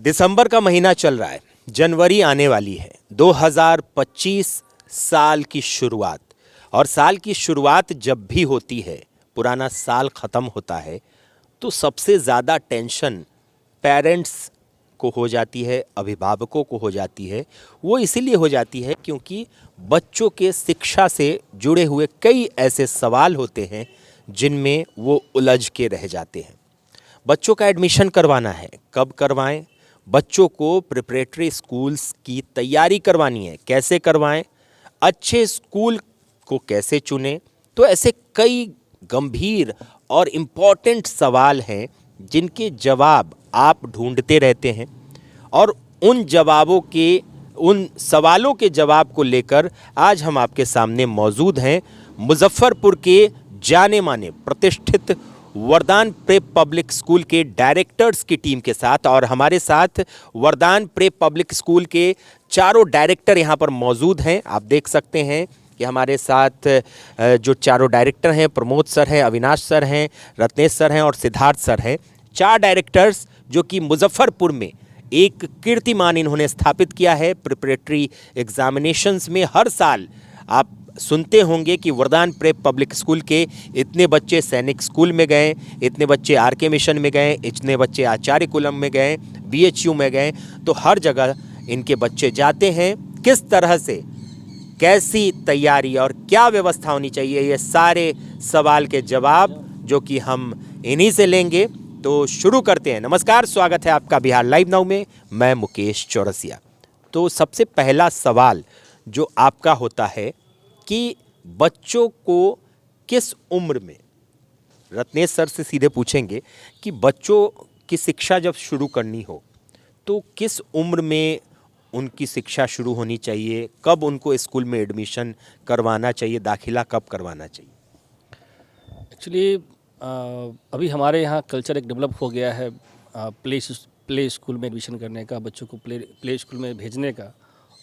दिसंबर का महीना चल रहा है, जनवरी आने वाली है, 2025 साल की शुरुआत। और साल की शुरुआत जब भी होती है, पुराना साल ख़त्म होता है, तो सबसे ज़्यादा टेंशन पेरेंट्स को हो जाती है, अभिभावकों को हो जाती है। वो इसीलिए हो जाती है क्योंकि बच्चों के शिक्षा से जुड़े हुए कई ऐसे सवाल होते हैं जिनमें वो उलझ के रह जाते हैं। बच्चों का एडमिशन करवाना है, कब करवाएं? बच्चों को प्रिपरेटरी स्कूल्स की तैयारी करवानी है, कैसे करवाएं? अच्छे स्कूल को कैसे चुनें? तो ऐसे कई गंभीर और इम्पॉर्टेंट सवाल हैं जिनके जवाब आप ढूंढते रहते हैं। और उन सवालों के जवाब को लेकर आज हम आपके सामने मौजूद हैं मुजफ्फरपुर के जाने माने प्रतिष्ठित वरदान प्रेप पब्लिक स्कूल के डायरेक्टर्स की टीम के साथ। और हमारे साथ वरदान प्रेप पब्लिक स्कूल के चारों डायरेक्टर यहाँ पर मौजूद हैं। आप देख सकते हैं कि हमारे साथ जो चारों डायरेक्टर हैं, प्रमोद सर हैं, अविनाश सर हैं, रत्नेश सर हैं और सिद्धार्थ सर हैं। 4 डायरेक्टर्स जो कि मुजफ्फरपुर में एक कीर्तिमान इन्होंने स्थापित किया है। प्रिपरेटरी एग्जामिनेशंस में हर साल आप सुनते होंगे कि वरदान प्रेप पब्लिक स्कूल के इतने बच्चे सैनिक स्कूल में गए, इतने बच्चे आरके मिशन में गए, इतने बच्चे आचार्य कुलम में गए, बीएचयू में गए। तो हर जगह इनके बच्चे जाते हैं। किस तरह से, कैसी तैयारी और क्या व्यवस्था होनी चाहिए, ये सारे सवाल के जवाब जो कि हम इन्हीं से लेंगे। तो शुरू करते हैं। नमस्कार, स्वागत है आपका बिहार लाइव नाउ में। मैं मुकेश चौरसिया। तो सबसे पहला सवाल जो आपका होता है कि बच्चों को किस उम्र में, रत्नेश सर से सीधे पूछेंगे कि बच्चों की शिक्षा जब शुरू करनी हो तो किस उम्र में उनकी शिक्षा शुरू होनी चाहिए, कब उनको स्कूल में एडमिशन करवाना चाहिए, दाखिला कब करवाना चाहिए? एक्चुअली अभी हमारे यहाँ कल्चर एक डेवलप हो गया है प्ले स्कूल में एडमिशन करने का, बच्चों को प्ले स्कूल में भेजने का।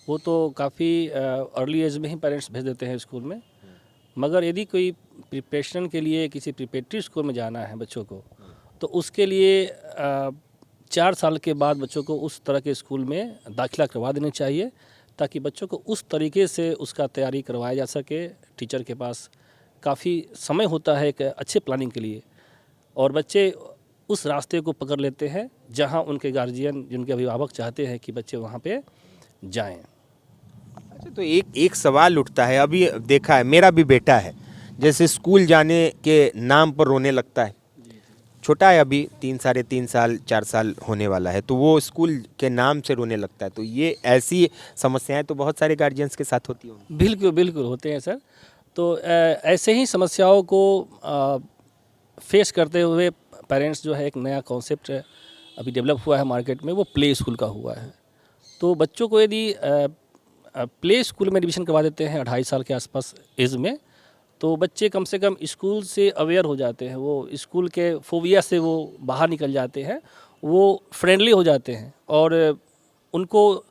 वो तो काफ़ी अर्ली एज में ही पेरेंट्स भेज देते हैं स्कूल में। मगर यदि कोई प्रिपरेशन के लिए किसी प्रिपरेटरी स्कूल में जाना है बच्चों को, तो उसके लिए 4 साल के बाद बच्चों को उस तरह के स्कूल में दाखिला करवा देनी चाहिए, ताकि बच्चों को उस तरीके से उसका तैयारी करवाया जा सके। टीचर के पास काफ़ी समय होता है एक अच्छे प्लानिंग के लिए, और बच्चे उस रास्ते को पकड़ लेते हैं जहां उनके गार्जियन, जिनके अभिभावक चाहते हैं कि बच्चे वहां पे जाएं। अच्छा, तो एक सवाल उठता है, अभी देखा है, मेरा भी बेटा है, जैसे स्कूल जाने के नाम पर रोने लगता है। छोटा है, अभी 3 साढ़े 3 साल 4 साल होने वाला है, तो वो स्कूल के नाम से रोने लगता है। तो ये ऐसी समस्याएं तो बहुत सारे गार्जियंस के साथ होती होंगी। बिल्कुल बिल्कुल होते हैं सर। तो ऐसे ही समस्याओं को फेस करते हुए पेरेंट्स जो है, एक नया कॉन्सेप्ट अभी डेवलप हुआ है मार्केट में, वो प्ले स्कूल का हुआ है। तो बच्चों को यदि प्ले स्कूल में एडमिशन करवा देते हैं 2.5 साल के आसपास एज में, तो बच्चे कम से कम स्कूल से अवेयर हो जाते हैं, वो स्कूल के फोबिया से वो बाहर निकल जाते हैं, वो फ्रेंडली हो जाते हैं। और उनको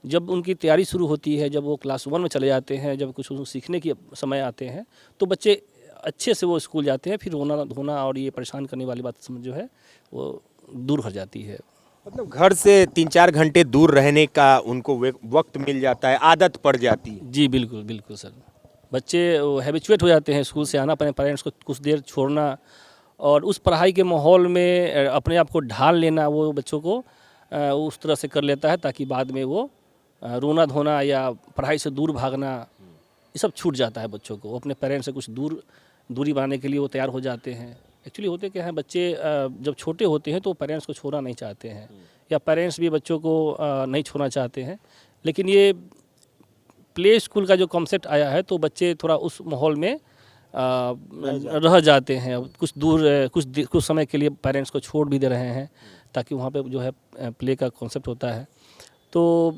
जब उनकी तैयारी शुरू होती है, जब वो क्लास 1 में चले जाते हैं, जब कुछ सीखने के समय आते हैं, तो बच्चे अच्छे से वो स्कूल जाते हैं। फिर रोना धोना और ये परेशान करने वाली बात समझ जो है वो दूर हो जाती है। मतलब घर से 3-4 घंटे दूर रहने का उनको वक्त मिल जाता है, आदत पड़ जाती है। जी बिल्कुल बिल्कुल सर। बच्चे हैबिचुएट हो जाते हैं स्कूल से आना, अपने पेरेंट्स को कुछ देर छोड़ना और उस पढ़ाई के माहौल में अपने आप को ढाल लेना, वो बच्चों को उस तरह से कर लेता है, ताकि बाद में वो रोना धोना या पढ़ाई से दूर भागना, ये सब छूट जाता है बच्चों को। अपने पेरेंट्स से कुछ दूरी बनाने के लिए वो तैयार हो जाते हैं। एक्चुअली होते क्या है, बच्चे जब छोटे होते हैं तो पेरेंट्स को छोड़ना नहीं चाहते हैं, या पेरेंट्स भी बच्चों को नहीं छोड़ना चाहते हैं। लेकिन ये प्ले स्कूल का जो कॉन्सेप्ट आया है, तो बच्चे थोड़ा उस माहौल में रह जाते हैं। कुछ समय के लिए पेरेंट्स को छोड़ भी दे रहे हैं, ताकि वहाँ पे जो है प्ले का कॉन्सेप्ट होता है। तो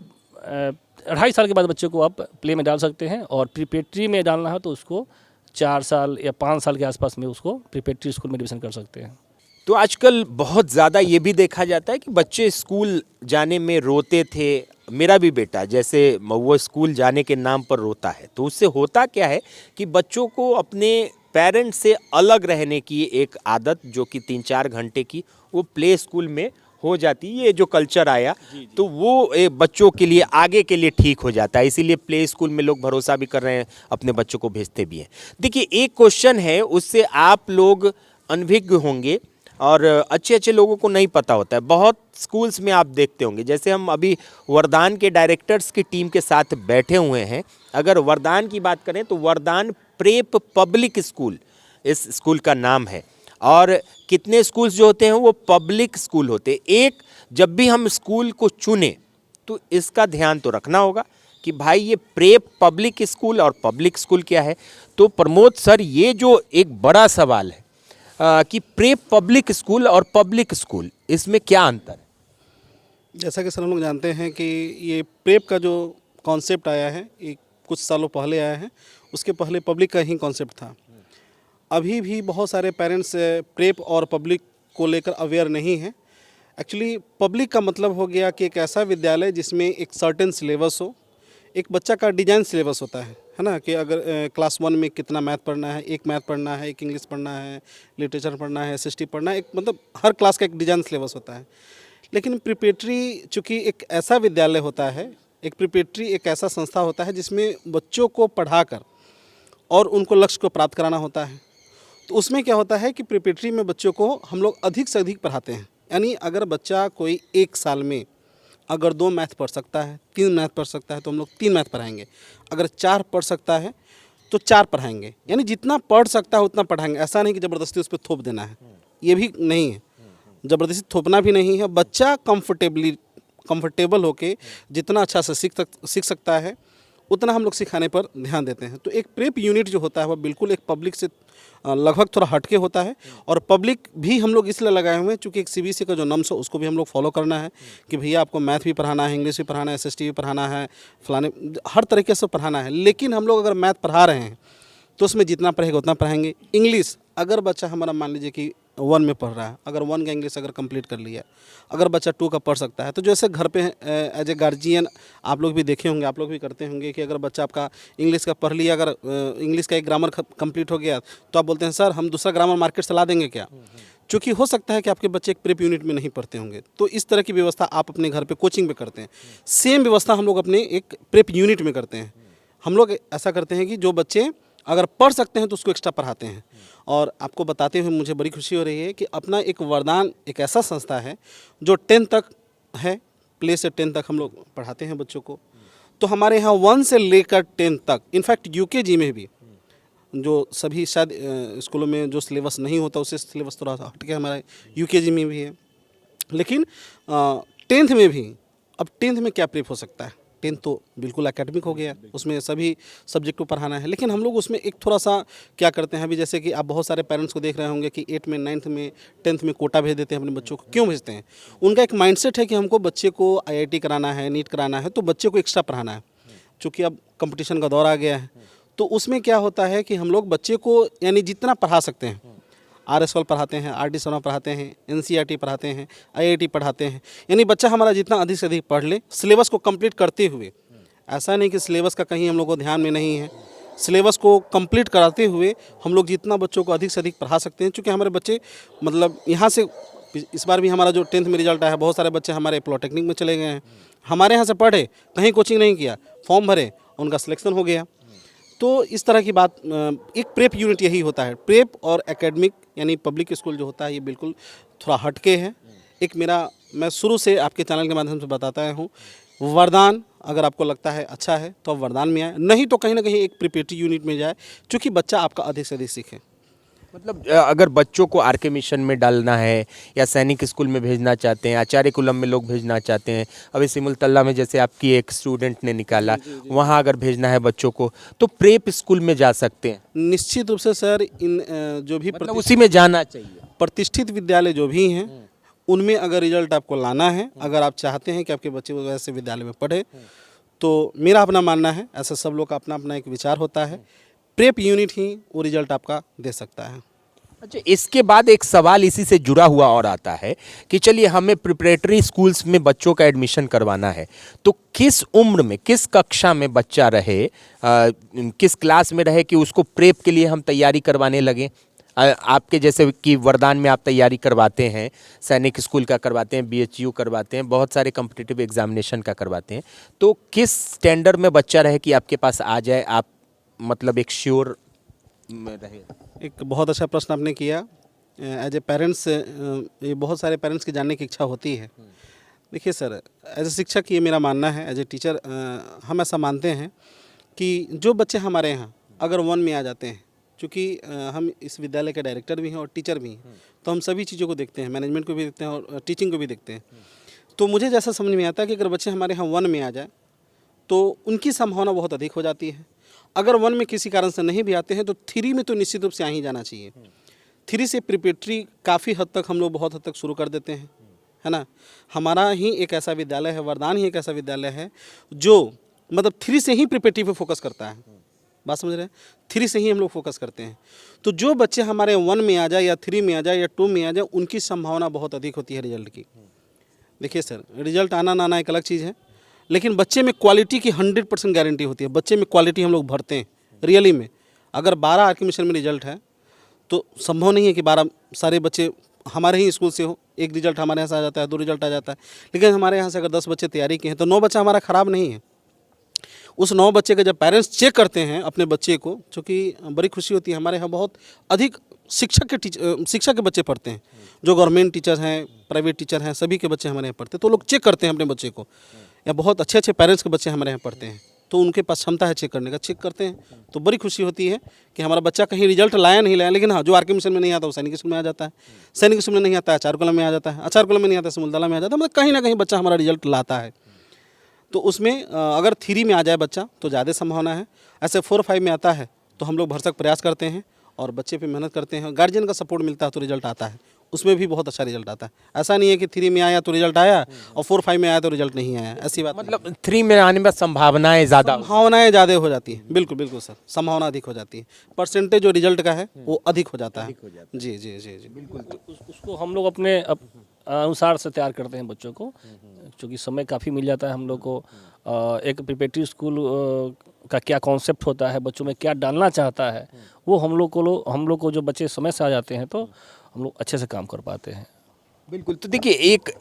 2.5 साल के बाद बच्चे को आप प्ले में डाल सकते हैं, और प्रिपरेटरी में डालना है तो उसको 4 साल या 5 साल के आसपास में उसको प्रिपरेटरी स्कूल में एडमिशन कर सकते हैं। तो आजकल बहुत ज़्यादा ये भी देखा जाता है कि बच्चे स्कूल जाने में रोते थे। मेरा भी बेटा जैसे वो स्कूल जाने के नाम पर रोता है, तो उससे होता क्या है कि बच्चों को अपने पेरेंट्स से अलग रहने की एक आदत जो कि 3-4 घंटे की वो प्ले स्कूल में हो जाती, ये जो कल्चर आया तो वो बच्चों के लिए आगे के लिए ठीक हो जाता है, इसीलिए प्ले स्कूल में लोग भरोसा भी कर रहे हैं, अपने बच्चों को भेजते भी हैं। देखिए एक क्वेश्चन है, उससे आप लोग अनभिज्ञ होंगे और अच्छे अच्छे लोगों को नहीं पता होता है। बहुत स्कूल्स में आप देखते होंगे, जैसे हम अभी वरदान के डायरेक्टर्स की टीम के साथ बैठे हुए हैं। अगर वरदान की बात करें तो वरदान प्रेप पब्लिक स्कूल इस स्कूल का नाम है, और कितने स्कूल्स जो होते हैं वो पब्लिक स्कूल होते हैं। एक जब भी हम स्कूल को चुने तो इसका ध्यान तो रखना होगा कि भाई ये प्रेप पब्लिक स्कूल और पब्लिक स्कूल क्या है। तो प्रमोद सर, ये जो एक बड़ा सवाल है कि प्रेप पब्लिक स्कूल और पब्लिक स्कूल, इसमें क्या अंतर है? जैसा कि सर हम लोग जानते हैं कि ये प्रेप का जो कॉन्सेप्ट आया है ये कुछ सालों पहले आया है, उसके पहले पब्लिक का ही कॉन्सेप्ट था। अभी भी बहुत सारे पेरेंट्स प्रेप और पब्लिक को लेकर अवेयर नहीं हैं। एक्चुअली पब्लिक का मतलब हो गया कि एक ऐसा विद्यालय जिसमें एक सर्टेन सिलेबस हो, एक बच्चा का डिजाइन सिलेबस होता है ना, कि अगर क्लास 1 में कितना मैथ पढ़ना है, एक मैथ पढ़ना है, एक इंग्लिश पढ़ना है, लिटरेचर पढ़ना है, SST पढ़ना है, एक मतलब हर क्लास का एक डिजाइन सिलेबस होता है। लेकिन प्रिपरेटरी चूँकि एक ऐसा विद्यालय होता है, एक प्रिपरेटरी एक ऐसा संस्था होता है जिसमें बच्चों को पढ़ाकर और उनको लक्ष्य को प्राप्त कराना होता है। तो उसमें क्या होता है कि प्रिपरेटरी में बच्चों को हम लोग अधिक से अधिक पढ़ाते हैं। यानी अगर बच्चा कोई एक साल में अगर 2 मैथ पढ़ सकता है, 3 मैथ पढ़ सकता है तो हम लोग 3 मैथ पढ़ाएंगे। अगर 4 पढ़ सकता है तो 4 पढ़ाएंगे। यानी जितना पढ़ सकता है उतना पढ़ाएंगे। ऐसा नहीं कि ज़बरदस्ती उस पर थोप देना है, ये भी नहीं है, ज़बरदस्ती थोपना भी नहीं है। बच्चा कंफर्टेबल होके जितना अच्छा से सीख सकता है उतना हम लोग सिखाने पर ध्यान देते हैं। तो एक प्रेप यूनिट जो होता है वह बिल्कुल एक पब्लिक से लगभग थोड़ा हटके होता है, और पब्लिक भी हम लोग इसलिए लगाए हुए हैं चूँकि एक CBSE का जो नॉर्म्स हो उसको भी हम लोग फॉलो करना है कि भैया आपको मैथ भी पढ़ाना है, इंग्लिश भी पढ़ाना है, SST भी पढ़ाना है, फलाने हर तरीके से पढ़ाना है। लेकिन हम लोग अगर मैथ पढ़ा रहे हैं तो उसमें जितना पढ़ेगा उतना पढ़ाएंगे। इंग्लिश अगर बच्चा हमारा मान लीजिए कि 1 में पढ़ रहा है, अगर 1 का इंग्लिश अगर कंप्लीट कर लिया, अगर बच्चा 2 का पढ़ सकता है, तो जैसे घर पे एज ए गार्जियन आप लोग भी देखे होंगे, आप लोग भी करते होंगे कि अगर बच्चा आपका इंग्लिश का पढ़ लिया, अगर इंग्लिश का एक ग्रामर कंप्लीट हो गया तो आप बोलते हैं सर हम दूसरा ग्रामर मार्केट से ला देंगे क्या? चूँकि हो सकता है कि आपके बच्चे एक प्रेप यूनिट में नहीं पढ़ते होंगे, तो इस तरह की व्यवस्था आप अपने घर पे कोचिंग पे करते हैं। सेम व्यवस्था हम लोग अपने एक प्रेप यूनिट में करते हैं। हम लोग ऐसा करते हैं कि जो बच्चे अगर पढ़ सकते हैं तो उसको एक्स्ट्रा पढ़ाते हैं। और आपको बताते हुए मुझे बड़ी खुशी हो रही है कि अपना एक वरदान एक ऐसा संस्था है जो 10 तक है, प्ले से 10 तक हम लोग पढ़ाते हैं बच्चों को। तो हमारे यहाँ 1 से लेकर 10 तक, इनफैक्ट UKG में भी, जो सभी शायद स्कूलों में जो सिलेबस नहीं होता उससे सिलेबस थोड़ा सा हट के हमारे UKG में भी है। लेकिन 10th में भी, अब 10th में क्या प्रेप हो सकता है? 10th तो बिल्कुल एकेडमिक हो गया, उसमें सभी सब्जेक्ट को पढ़ाना है। लेकिन हम लोग उसमें एक थोड़ा सा क्या करते हैं, अभी जैसे कि आप बहुत सारे पेरेंट्स को देख रहे होंगे कि 8th में, 9th में, 10th में कोटा भेज देते हैं अपने बच्चों को। क्यों भेजते हैं? उनका एक माइंडसेट है कि हमको बच्चे को IIT कराना है, नीट कराना है, तो बच्चे को एक्स्ट्रा पढ़ाना है। चूँकि अब कंपटीशन का दौर आ गया है, तो उसमें क्या होता है कि हम लोग बच्चे को यानी जितना पढ़ा सकते हैं, RS पढ़ाते हैं, RD शर्मा पढ़ाते हैं, NCERT पढ़ाते हैं, IIT पढ़ाते हैं। यानी बच्चा हमारा जितना अधिक से अधिक पढ़ ले, सिलेबस को कंप्लीट करते हुए। ऐसा नहीं कि सिलेबस का कहीं हम लोग को ध्यान में नहीं है, सिलेबस को कंप्लीट कराते हुए हम लोग जितना बच्चों को अधिक से अधिक पढ़ा सकते हैं। चूँकि हमारे बच्चे मतलब यहाँ से इस बार भी हमारा जो 10th में रिजल्ट आया है, बहुत सारे बच्चे हमारे पॉलिटेक्निक में चले गए हैं। हमारे यहाँ से पढ़े, कहीं कोचिंग नहीं किया, फॉर्म भरे, उनका सिलेक्शन हो गया। तो इस तरह की बात, एक प्रेप यूनिट यही होता है। प्रेप और एकेडमिक यानी पब्लिक स्कूल जो होता है ये बिल्कुल थोड़ा हटके है। एक मैं शुरू से आपके चैनल के माध्यम से बताता हूँ, वरदान अगर आपको लगता है अच्छा है तो आप वरदान में आए, नहीं तो कहीं ना कहीं एक प्रिपरेटरी यूनिट में जाए, क्योंकि बच्चा आपका अधिक से अधिक सीखे। मतलब अगर बच्चों को RK मिशन में डालना है या सैनिक स्कूल में भेजना चाहते हैं, आचार्य कुलम में लोग भेजना चाहते हैं, अभी सिमुलतल्ला में जैसे आपकी एक स्टूडेंट ने निकाला, वहाँ अगर भेजना है बच्चों को तो प्रेप स्कूल में जा सकते हैं। निश्चित रूप से सर, इन जो भी मतलब उसी में जाना चाहिए। प्रतिष्ठित विद्यालय जो भी हैं उनमें अगर रिजल्ट आपको लाना है, अगर आप चाहते हैं कि आपके बच्चे वैसे विद्यालय में पढ़े, तो मेरा अपना मानना है, ऐसा सब लोग का अपना अपना एक विचार होता है, प्रेप यूनिट ही वो रिजल्ट आपका दे सकता है। अच्छा, इसके बाद एक सवाल इसी से जुड़ा हुआ और आता है कि चलिए हमें प्रिपरेटरी स्कूल्स में बच्चों का एडमिशन करवाना है, तो किस उम्र में, किस कक्षा में बच्चा रहे, किस क्लास में रहे कि उसको प्रेप के लिए हम तैयारी करवाने लगें? आपके जैसे कि वरदान में आप तैयारी करवाते हैं, सैनिक स्कूल का करवाते हैं, बीएचयू करवाते हैं, बहुत सारे कॉम्पिटिटिव एग्जामिनेशन का करवाते हैं, तो किस स्टैंडर्ड में बच्चा रहे कि आपके पास आ जाए, आप मतलब एक श्योर में रहे? एक बहुत अच्छा प्रश्न आपने किया। एज ए पेरेंट्स ये बहुत सारे पेरेंट्स की जानने की इच्छा होती है। देखिए सर, एज ए शिक्षक ये मेरा मानना है, एज ए टीचर हम ऐसा मानते हैं कि जो बच्चे हमारे यहाँ अगर 1 में आ जाते हैं, क्योंकि हम इस विद्यालय के डायरेक्टर भी हैं और टीचर भी हैं, तो हम सभी चीज़ों को देखते हैं, मैनेजमेंट को भी देखते हैं और टीचिंग को भी देखते हैं। तो मुझे जैसा समझ में आता है कि अगर बच्चे हमारे यहाँ 1 में आ जाए तो उनकी संभावना बहुत अधिक हो जाती है। अगर 1 में किसी कारण से नहीं भी आते हैं तो 3 में तो निश्चित रूप से आ ही जाना चाहिए। 3 से प्रिपरेटरी काफ़ी हद तक हम लोग बहुत हद तक शुरू कर देते हैं, है ना। हमारा ही एक ऐसा विद्यालय है, वरदान ही एक ऐसा विद्यालय है जो मतलब 3 से ही प्रिपरेटरी पे फोकस करता है। बात समझ रहे हैं? 3 से ही हम लोग फोकस करते हैं। तो जो बच्चे हमारे 1 में आ जाए या 3 में आ जाए या 2 में आ जाए, उनकी संभावना बहुत अधिक होती है रिजल्ट की। देखिए सर, रिजल्ट आना ना आना एक अलग चीज़ है, लेकिन बच्चे में क्वालिटी की 100% गारंटी होती है। बच्चे में क्वालिटी हम लोग भरते हैं रियली में। अगर 12 आर के मिशन में रिजल्ट है तो संभव नहीं है कि 12 सारे बच्चे हमारे ही स्कूल से हो। एक रिजल्ट हमारे यहाँ से आ जाता है, 2 रिजल्ट आ जाता है, लेकिन हमारे यहाँ से अगर 10 बच्चे तैयारी किए हैं तो 9 बच्चा हमारा ख़राब नहीं है। उस 9 बच्चे के जब पेरेंट्स चेक करते हैं अपने बच्चे को, चूँकि बड़ी खुशी होती है, हमारे यहाँ बहुत अधिक शिक्षक के बच्चे पढ़ते हैं, जो गवर्नमेंट टीचर हैं, प्राइवेट टीचर हैं, सभी के बच्चे हमारे यहाँ पढ़ते हैं। तो लोग चेक करते हैं अपने बच्चे को, या बहुत अच्छे अच्छे पेरेंट्स के बच्चे हमारे यहाँ पढ़ते हैं, तो उनके पास क्षमता है चेक करने का, चेक करते हैं। तो बड़ी खुशी होती है कि हमारा बच्चा कहीं रिजल्ट लाया नहीं लाया, लेकिन हाँ, जो आर के मिशन में नहीं आता वो सैनिक स्कूल में आ जाता है, सैनिक स्कूल में नहीं आता है आचार कॉलम में आ जाता है, आचार कॉलम में नहीं आता है सिमुलतला में आ जाता है। मतलब कहीं ना कहीं बच्चा हमारा रिजल्ट लाता है। तो उसमें अगर 3 में आ जाए बच्चा तो ज़्यादा संभावना है। ऐसे 4-5 में आता है तो हम लोग भरसक प्रयास करते हैं और बच्चे पे मेहनत करते हैं, गार्जियन का सपोर्ट मिलता है तो रिजल्ट आता है, उसमें भी बहुत अच्छा रिजल्ट आता है। ऐसा नहीं है कि 3 में आया तो रिजल्ट आया और 4-5 में आया तो रिजल्ट नहीं आया, ऐसी बात मतलब 3 में आने में संभावनाएं ज़्यादा हो जाती है। बिल्कुल बिल्कुल सर, संभावना अधिक हो जाती है। परसेंटेज जो रिजल्ट का है वो अधिक हो जाता है। जी जी जी जी बिल्कुल। उसको हम लोग अपने अनुसार से तैयार करते हैं बच्चों को, क्योंकि समय काफ़ी मिल जाता है हम लोग को। एक प्रिपरेटरी स्कूल का क्या कॉन्सेप्ट होता है, बच्चों में क्या डालना चाहता है, वो हम लोग को जो बच्चे समय से आ जाते हैं तो हम लोग अच्छे से काम कर पाते हैं। बिल्कुल। तो देखिए,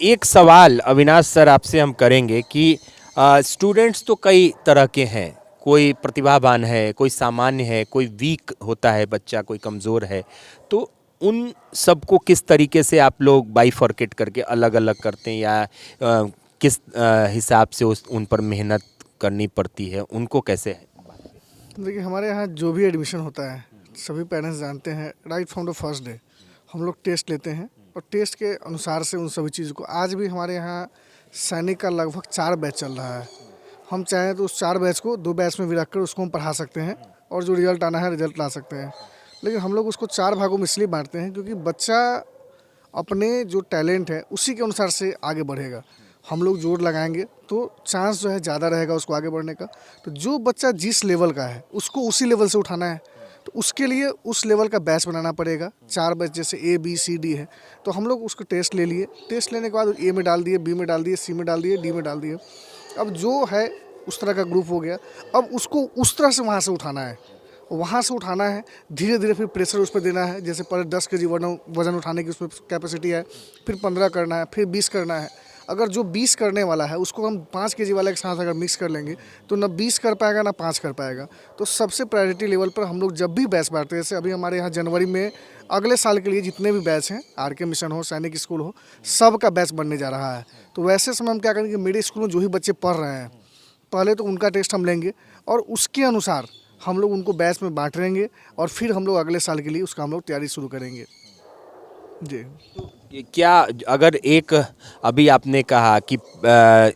एक सवाल अविनाश सर आपसे हम करेंगे कि स्टूडेंट्स तो कई तरह के हैं, कोई प्रतिभावान है, कोई सामान्य है, कोई वीक होता है बच्चा, कोई कमज़ोर है, तो उन सबको किस तरीके से आप लोग बाइफरकेट करके अलग अलग करते हैं, या किस हिसाब से उन पर मेहनत करनी पड़ती है, उनको कैसे है? देखिए, हमारे यहाँ जो भी एडमिशन होता है सभी पेरेंट्स जानते हैं, right from the first day हम लोग टेस्ट लेते हैं और टेस्ट के अनुसार से उन सभी चीज़ों को, आज भी हमारे यहाँ सैनिक का लगभग 4 बैच चल रहा है। हम चाहें तो उस 4 बैच को 2 बैच में भी रखकर उसको हम पढ़ा सकते हैं और जो रिजल्ट आना है रिजल्ट ला सकते हैं। लेकिन हम लोग उसको 4 भागों में इसलिए बांटते हैं क्योंकि बच्चा अपने जो टैलेंट है उसी के अनुसार से आगे बढ़ेगा। हम लोग जोर लगाएंगे तो चांस जो है ज़्यादा रहेगा उसको आगे बढ़ने का। तो जो बच्चा जिस लेवल का है उसको उसी लेवल से उठाना है, तो उसके लिए उस लेवल का बैच बनाना पड़ेगा। 4 बैच जैसे A B C D है, तो हम लोग उसको टेस्ट ले लिए, टेस्ट लेने के बाद A में डाल दिए, B में डाल दिए, C में डाल दिए, D में डाल दिए। अब जो है उस तरह का ग्रुप हो गया, अब उसको उस तरह से वहाँ से उठाना है, वहाँ से उठाना है, धीरे धीरे फिर प्रेशर उस पर देना है। जैसे पहले 10 kg वजन उठाने की उसमें कैपेसिटी है, फिर 15 करना है, फिर 20 करना है। अगर जो 20 करने वाला है उसको हम 5 kg वाले के साथ अगर मिक्स कर लेंगे तो ना 20 कर पाएगा ना 5 कर पाएगा। तो सबसे प्रायोरिटी लेवल पर हम लोग जब भी बैच बांटते हैं, जैसे अभी हमारे यहाँ जनवरी में अगले साल के लिए जितने भी बैच हैं, आर के मिशन हो, सैनिक स्कूल हो, सब का बैच बनने जा रहा है। तो वैसे समय हम क्या करेंगे, मेरे स्कूल में जो ही बच्चे पढ़ रहे हैं पहले तो उनका टेस्ट हम लेंगे और उसके अनुसार हम लोग उनको बैच में बांट लेंगे और फिर हम लोग अगले साल के लिए उसका हम लोग तैयारी शुरू करेंगे। जी। क्या अगर एक अभी आपने कहा कि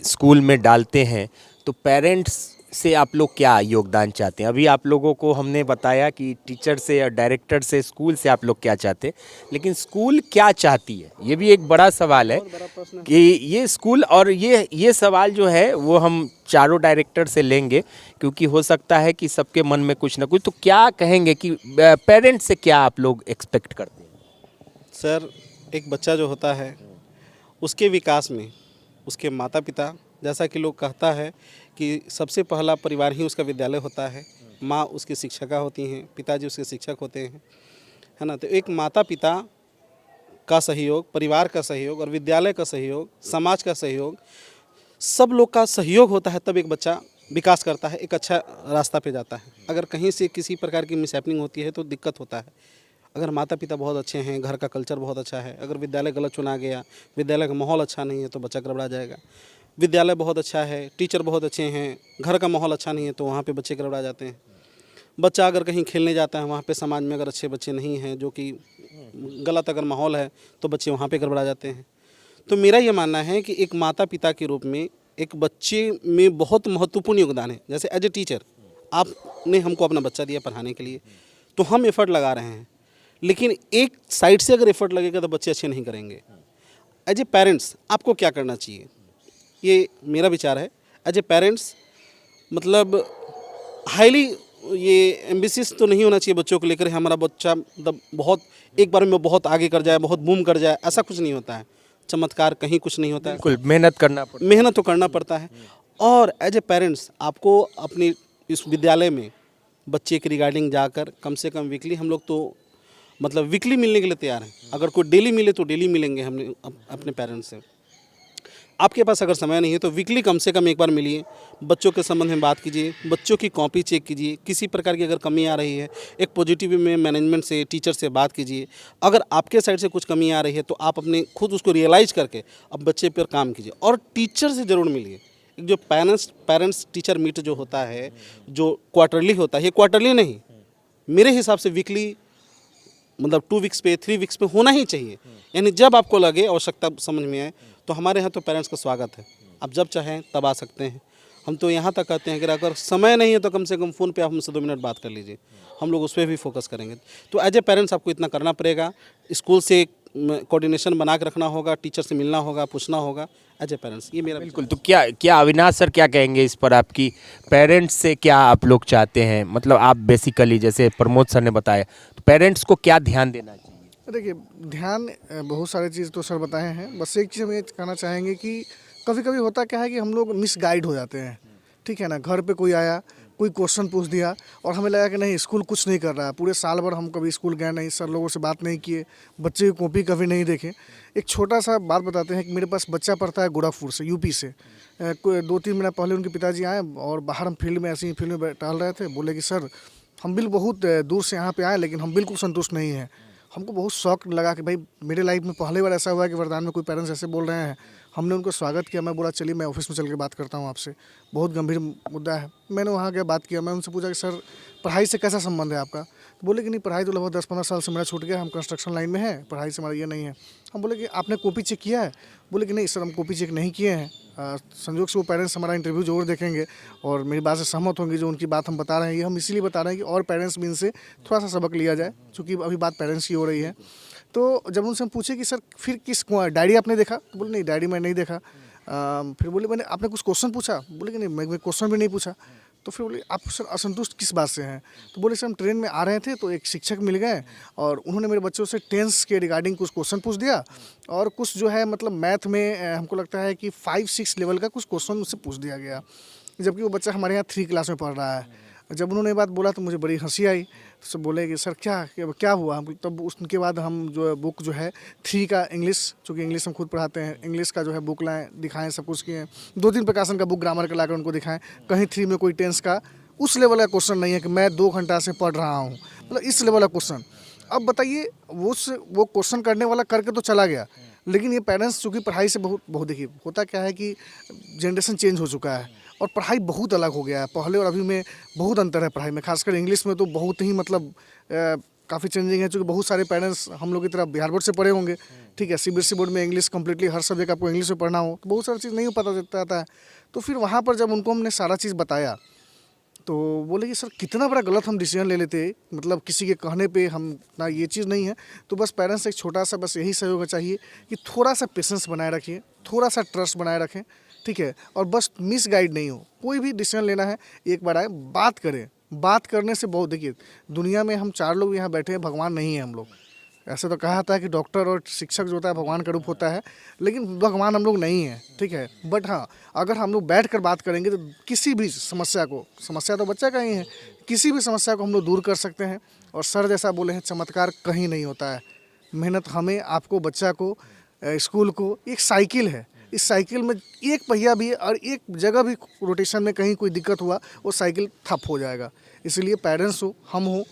स्कूल में डालते हैं, तो पेरेंट्स से आप लोग क्या योगदान चाहते हैं? अभी आप लोगों को हमने बताया कि टीचर से या डायरेक्टर से, स्कूल से आप लोग क्या चाहते हैं, लेकिन स्कूल क्या चाहती है, ये भी एक बड़ा सवाल है कि ये स्कूल, और ये सवाल जो है वो हम चारों डायरेक्टर से लेंगे, क्योंकि हो सकता है कि सबके मन में कुछ ना कुछ। तो क्या कहेंगे कि पेरेंट्स से क्या आप लोग एक्सपेक्ट करते हैं? सर, एक बच्चा जो होता है उसके विकास में उसके माता पिता, जैसा कि लोग कहता है कि सबसे पहला परिवार ही उसका विद्यालय होता है। माँ उसकी शिक्षिका होती हैं, पिताजी उसके शिक्षक होते हैं, है है ना। तो एक माता पिता का सहयोग, परिवार का सहयोग और विद्यालय का सहयोग, समाज का सहयोग, सब लोग का सहयोग होता है तब एक बच्चा विकास करता है, एक अच्छा रास्ता पे जाता है। अगर कहीं से किसी प्रकार की मिसहैपनिंग होती है तो दिक्कत होता है। अगर माता पिता बहुत अच्छे हैं, घर का कल्चर बहुत अच्छा है, अगर विद्यालय गलत चुना गया, विद्यालय का माहौल अच्छा नहीं है तो बच्चा गड़बड़ा जाएगा। विद्यालय बहुत अच्छा है, टीचर बहुत अच्छे हैं, घर का माहौल अच्छा नहीं है तो वहाँ पे बच्चे गड़बड़ा जाते हैं। बच्चा अगर कहीं खेलने जाता है, वहाँ पे समाज में अगर अच्छे बच्चे नहीं हैं, जो कि गलत अगर माहौल है तो बच्चे वहाँ पे गड़बड़ा जाते हैं। तो मेरा ये मानना है कि एक माता पिता के रूप में एक बच्चे में बहुत महत्वपूर्ण योगदान है। जैसे एज ए टीचर आपने हमको अपना बच्चा दिया पढ़ाने के लिए, तो हम एफर्ट लगा रहे हैं, लेकिन एक साइड से अगर एफर्ट लगेगा तो बच्चे अच्छे नहीं करेंगे। एज ए पेरेंट्स आपको क्या करना चाहिए, ये मेरा विचार है। एज ए पेरेंट्स मतलब हाईली ये एम्बिशियस तो नहीं होना चाहिए बच्चों को लेकर हमारा बच्चा मतलब बहुत एक बार में बहुत आगे कर जाए, बहुत बूम कर जाए, ऐसा कुछ नहीं होता है। चमत्कार कहीं कुछ नहीं होता है, बिल्कुल मेहनत करना पड़ता मेहनत तो करना पड़ता है। और एज ए पेरेंट्स आपको अपनी इस विद्यालय में बच्चे के रिगार्डिंग जाकर कम से कम वीकली, हम लोग तो मतलब वीकली मिलने के लिए तैयार हैं। अगर कोई डेली मिले तो डेली मिलेंगे हमने अपने पेरेंट्स से। आपके पास अगर समय नहीं है तो वीकली कम से कम एक बार मिलिए, बच्चों के संबंध में बात कीजिए, बच्चों की कॉपी चेक कीजिए, किसी प्रकार की अगर कमी आ रही है एक पॉजिटिव में मैनेजमेंट से, टीचर से बात कीजिए। अगर आपके साइड से कुछ कमी आ रही है तो आप अपने खुद उसको रियलाइज करके अब बच्चे पर काम कीजिए। और टीचर से ज़रूर मिलिए। एक जो पेरेंट्स टीचर मीट जो होता है, जो क्वार्टरली होता है, ये क्वार्टरली नहीं, मेरे हिसाब से वीकली मतलब 2 वीक्स पे, 3 वीक्स पे होना ही चाहिए। यानी जब आपको लगे, आवश्यकता समझ में आए, तो हमारे यहाँ तो पेरेंट्स का स्वागत है। आप जब चाहें तब आ सकते हैं। हम तो यहाँ तक कहते हैं कि अगर समय नहीं है तो कम से कम फ़ोन पे आप हमसे 2 मिनट बात कर लीजिए, हम लोग उस पर भी फोकस करेंगे। तो एज ए पेरेंट्स आपको इतना करना पड़ेगा, स्कूल से कोऑर्डिनेशन बना के रखना होगा, टीचर से मिलना होगा, पूछना होगा एज ए पेरेंट्स। ये मेरा बिल्कुल। तो क्या अविनाश सर क्या कहेंगे इस पर, आपकी पेरेंट्स से क्या आप लोग चाहते हैं? मतलब आप बेसिकली जैसे प्रमोद सर ने बताया, तो पेरेंट्स को क्या ध्यान देना चाहिए? देखिए, ध्यान बहुत सारी चीज़ तो सर बताए हैं। बस एक चीज़ हम ये कहना चाहेंगे कि कभी कभी होता क्या है कि हम लोग मिसगाइड हो जाते हैं, ठीक है ना। घर पे कोई आया, कोई क्वेश्चन पूछ दिया और हमें लगा कि नहीं स्कूल कुछ नहीं कर रहा है। पूरे साल भर हम कभी स्कूल गए नहीं, सर लोगों से बात नहीं किए, बच्चे की कॉपी कभी नहीं देखे। एक छोटा सा बात बताते हैं कि मेरे पास बच्चा पढ़ता है गोरखपुर से, यूपी से। 2-3 महीना पहले उनके पिताजी आए और बाहर हम फील्ड में ऐसे ही फील्ड में टहल रहे थे। बोले कि सर हम बिल्कुल बहुत दूर से यहाँ पे आए लेकिन हम बिल्कुल संतुष्ट नहीं हैं। हमको बहुत शौक लगा कि भाई मेरे लाइफ में पहली बार ऐसा हुआ है कि वरदान में कोई पेरेंट्स ऐसे बोल रहे हैं। हमने उनको स्वागत किया। मैं बोला चलिए मैं ऑफिस में चल के बात करता हूँ आपसे, बहुत गंभीर मुद्दा है। मैंने वहाँ गया, बात किया। मैं उनसे पूछा कि सर पढ़ाई से कैसा संबंध है आपका? तो बोले कि नहीं पढ़ाई तो लगभग 10-15 साल से मेरा छूट गया, हम कंस्ट्रक्शन लाइन में हैं, पढ़ाई से हमारा ये नहीं है। हम बोले कि आपने कॉपी चेक किया है? बोले कि नहीं सर हम कॉपी चेक नहीं किए हैं। संयोग से वो पेरेंट्स हमारा इंटरव्यू जरूर देखेंगे और मेरी बात से सहमत होंगे। जो उनकी बात हम बता रहे हैं ये हम इसीलिए बता रहे हैं कि और पेरेंट्स भी इनसे थोड़ा सा सबक लिया जाए, क्योंकि अभी बात पेरेंट्स की हो रही है। तो जब उनसे हम पूछे कि सर फिर किस डायरी आपने देखा? तो बोले नहीं डायरी मैं नहीं देखा। फिर बोले मैंने आपने कुछ क्वेश्चन पूछा? बोले कि नहीं मैं क्वेश्चन भी नहीं पूछा। तो फिर बोले आप सर असंतुष्ट किस बात से हैं? तो बोले सर हम ट्रेन में आ रहे थे तो एक शिक्षक मिल गए और उन्होंने मेरे बच्चों से टेंस के रिगार्डिंग कुछ क्वेश्चन पूछ दिया और कुछ जो है मतलब मैथ में हमको लगता है कि 5-6 लेवल का कुछ क्वेश्चन मुझसे पूछ दिया गया, जबकि वो बच्चा हमारे यहाँ 3 क्लास में पढ़ रहा है। जब उन्होंने ये बात बोला तो मुझे बड़ी हंसी आई। तो सब बोले कि सर क्या हुआ? तब उसके बाद हम जो बुक जो है 3 का इंग्लिश, चूँकि इंग्लिश हम खुद पढ़ाते हैं, इंग्लिश का जो है बुक लाएँ, दिखाएं, सब कुछ किए। 2-3 प्रकाशन का बुक ग्रामर का लाकर उनको दिखाएं। कहीं 3 में कोई टेंस का उस लेवल का क्वेश्चन नहीं है कि मैं 2 घंटा से पढ़ रहा हूँ, मतलब इस लेवल का क्वेश्चन। अब बताइए वो क्वेश्चन करने वाला करके तो चला गया, लेकिन ये पेरेंट्स चूँकि पढ़ाई से बहुत देखिए होता क्या है कि जनरेशन चेंज हो चुका है और पढ़ाई बहुत अलग हो गया है। पहले और अभी में बहुत अंतर है पढ़ाई में, खासकर इंग्लिश में तो बहुत ही मतलब काफ़ी चेंजिंग है। क्योंकि बहुत सारे पेरेंट्स हम लोग की तरह बिहार बोर्ड से पढ़े होंगे, ठीक है, सीबीएसई बोर्ड में इंग्लिश कम्प्लीटली हर सब्जेक्ट आपको इंग्लिश में पढ़ना हो तो बहुत सारी चीज़ नहीं पता चलता है। तो फिर वहाँ पर जब उनको हमने सारा चीज़ बताया तो बोले कि सर कितना बड़ा गलत हम डिसीजन ले लेते, मतलब किसी के कहने पे हम ना, ये चीज़ नहीं है। तो बस पेरेंट्स एक छोटा सा बस यही सहयोग चाहिए कि थोड़ा सा पेशेंस बनाए रखिए, थोड़ा सा ट्रस्ट बनाए रखें, ठीक है, और बस मिस गाइड नहीं हो। कोई भी डिसीजन लेना है एक बार आए, बात करें। बात करने से बहुत, देखिए दुनिया में हम 4 लोग यहाँ बैठे हैं, भगवान नहीं है हम लोग, ऐसे तो कहा था कि डॉक्टर और शिक्षक जो होता है भगवान का रूप होता है, लेकिन भगवान हम लोग नहीं हैं, ठीक है। बट हाँ, अगर हम लोग बैठ कर बात करेंगे तो किसी भी समस्या को, समस्या तो बच्चा का ही है, किसी भी समस्या को हम लोग दूर कर सकते हैं। और सर जैसा बोले हैं, चमत्कार कहीं नहीं होता है। मेहनत हमें, आपको, बच्चा को, स्कूल को, एक साइकिल है, इस साइकिल में एक पहिया भी है और एक जगह भी रोटेशन में कहीं कोई दिक्कत हुआ वो साइकिल ठप हो जाएगा। इसलिए पेरेंट्स हो, हम हो,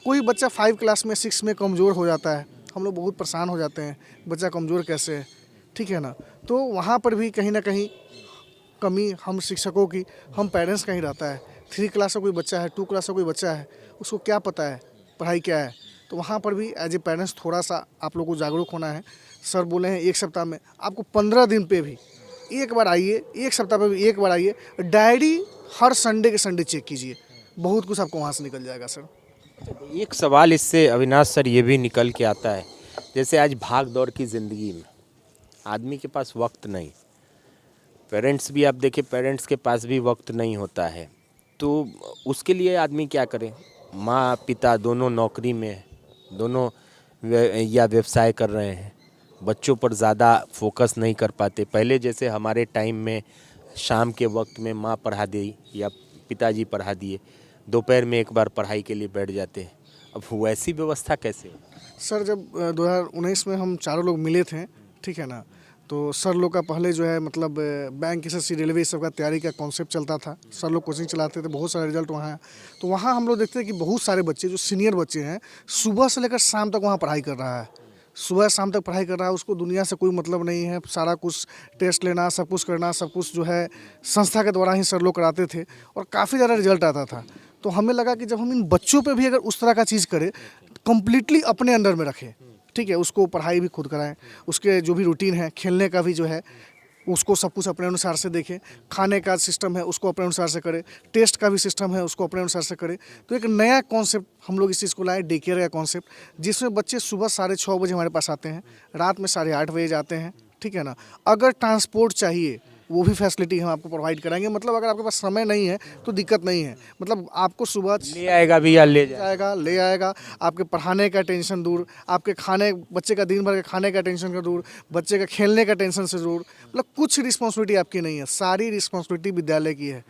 कोई बच्चा 5 क्लास में 6 में कमज़ोर हो जाता है, हम लोग बहुत परेशान हो जाते हैं, बच्चा कमज़ोर कैसे है, ठीक है ना। तो वहाँ पर भी कहीं ना कहीं कमी हम शिक्षकों की, हम पेरेंट्स का ही रहता है। 3 क्लास का कोई बच्चा है, 2 क्लास का कोई बच्चा है, उसको क्या पता है पढ़ाई क्या है। तो वहाँ पर भी एज ए पेरेंट्स थोड़ा सा आप लोगों को जागरूक होना है। सर बोले हैं 1 सप्ताह में, आपको 15 दिन पे भी एक बार आइए, 1 सप्ताह पे भी एक बार आइए, डायरी हर संडे के संडे चेक कीजिए, बहुत कुछ आपको वहाँ से निकल जाएगा सर। एक सवाल इससे अविनाश सर ये भी निकल के आता है, जैसे आज भाग दौड़ की ज़िंदगी में आदमी के पास वक्त नहीं, पेरेंट्स भी आप देखें, पेरेंट्स के पास भी वक्त नहीं होता है, तो उसके लिए आदमी क्या करे। माँ पिता दोनों नौकरी में है, दोनों या व्यवसाय कर रहे हैं, बच्चों पर ज़्यादा फोकस नहीं कर पाते। पहले जैसे हमारे टाइम में शाम के वक्त में माँ पढ़ा दी या पिताजी पढ़ा दिए, दोपहर में एक बार पढ़ाई के लिए बैठ जाते हैं, अब वैसी व्यवस्था कैसे हो? सर जब 2019 में हम चारों लोग मिले थे, ठीक है ना, तो सर लोग का पहले जो है मतलब बैंक एसएससी रेलवे सब का तैयारी का कॉन्सेप्ट चलता था, सर लोग कोचिंग चलाते थे, बहुत सारे रिजल्ट वहाँ है। तो वहाँ हम लोग देखते हैं कि बहुत सारे बच्चे जो सीनियर बच्चे हैं, सुबह से लेकर शाम तक वहाँ पढ़ाई कर रहा है, सुबह शाम तक पढ़ाई कर रहा है, उसको दुनिया से कोई मतलब नहीं है, सारा कुछ टेस्ट लेना, सब कुछ करना, सब कुछ जो है संस्था के द्वारा ही सर लोग कराते थे और काफ़ी ज़्यादा रिजल्ट आता था। तो हमें लगा कि जब हम इन बच्चों पे भी अगर उस तरह का चीज़ करें, कम्प्लीटली अपने अंडर में रखें, ठीक है, उसको पढ़ाई भी खुद कराएं, उसके जो भी रूटीन है, खेलने का भी जो है उसको सब कुछ अपने अनुसार से देखें, खाने का सिस्टम है उसको अपने अनुसार से करें, टेस्ट का भी सिस्टम है उसको अपने अनुसार से करें। तो एक नया कॉन्सेप्ट हम लोग इस चीज़ को लाए, डे केयर का कॉन्सेप्ट, जिसमें बच्चे सुबह 6:30 बजे हमारे पास आते हैं, रात में 8:30 बजे जाते हैं, ठीक है ना। अगर ट्रांसपोर्ट चाहिए वो भी फैसिलिटी हम आपको प्रोवाइड कराएंगे। मतलब अगर आपके पास समय नहीं है तो दिक्कत नहीं है, मतलब आपको सुबह ले आएगा भी या ले जाएगा, ले आएगा, आपके पढ़ाने का टेंशन दूर, आपके खाने, बच्चे का दिन भर के खाने का टेंशन का दूर, बच्चे का खेलने का टेंशन से दूर, मतलब कुछ रिस्पॉन्सिबिलिटी आपकी नहीं है, सारी रिस्पॉन्सिबिलिटी विद्यालय की है।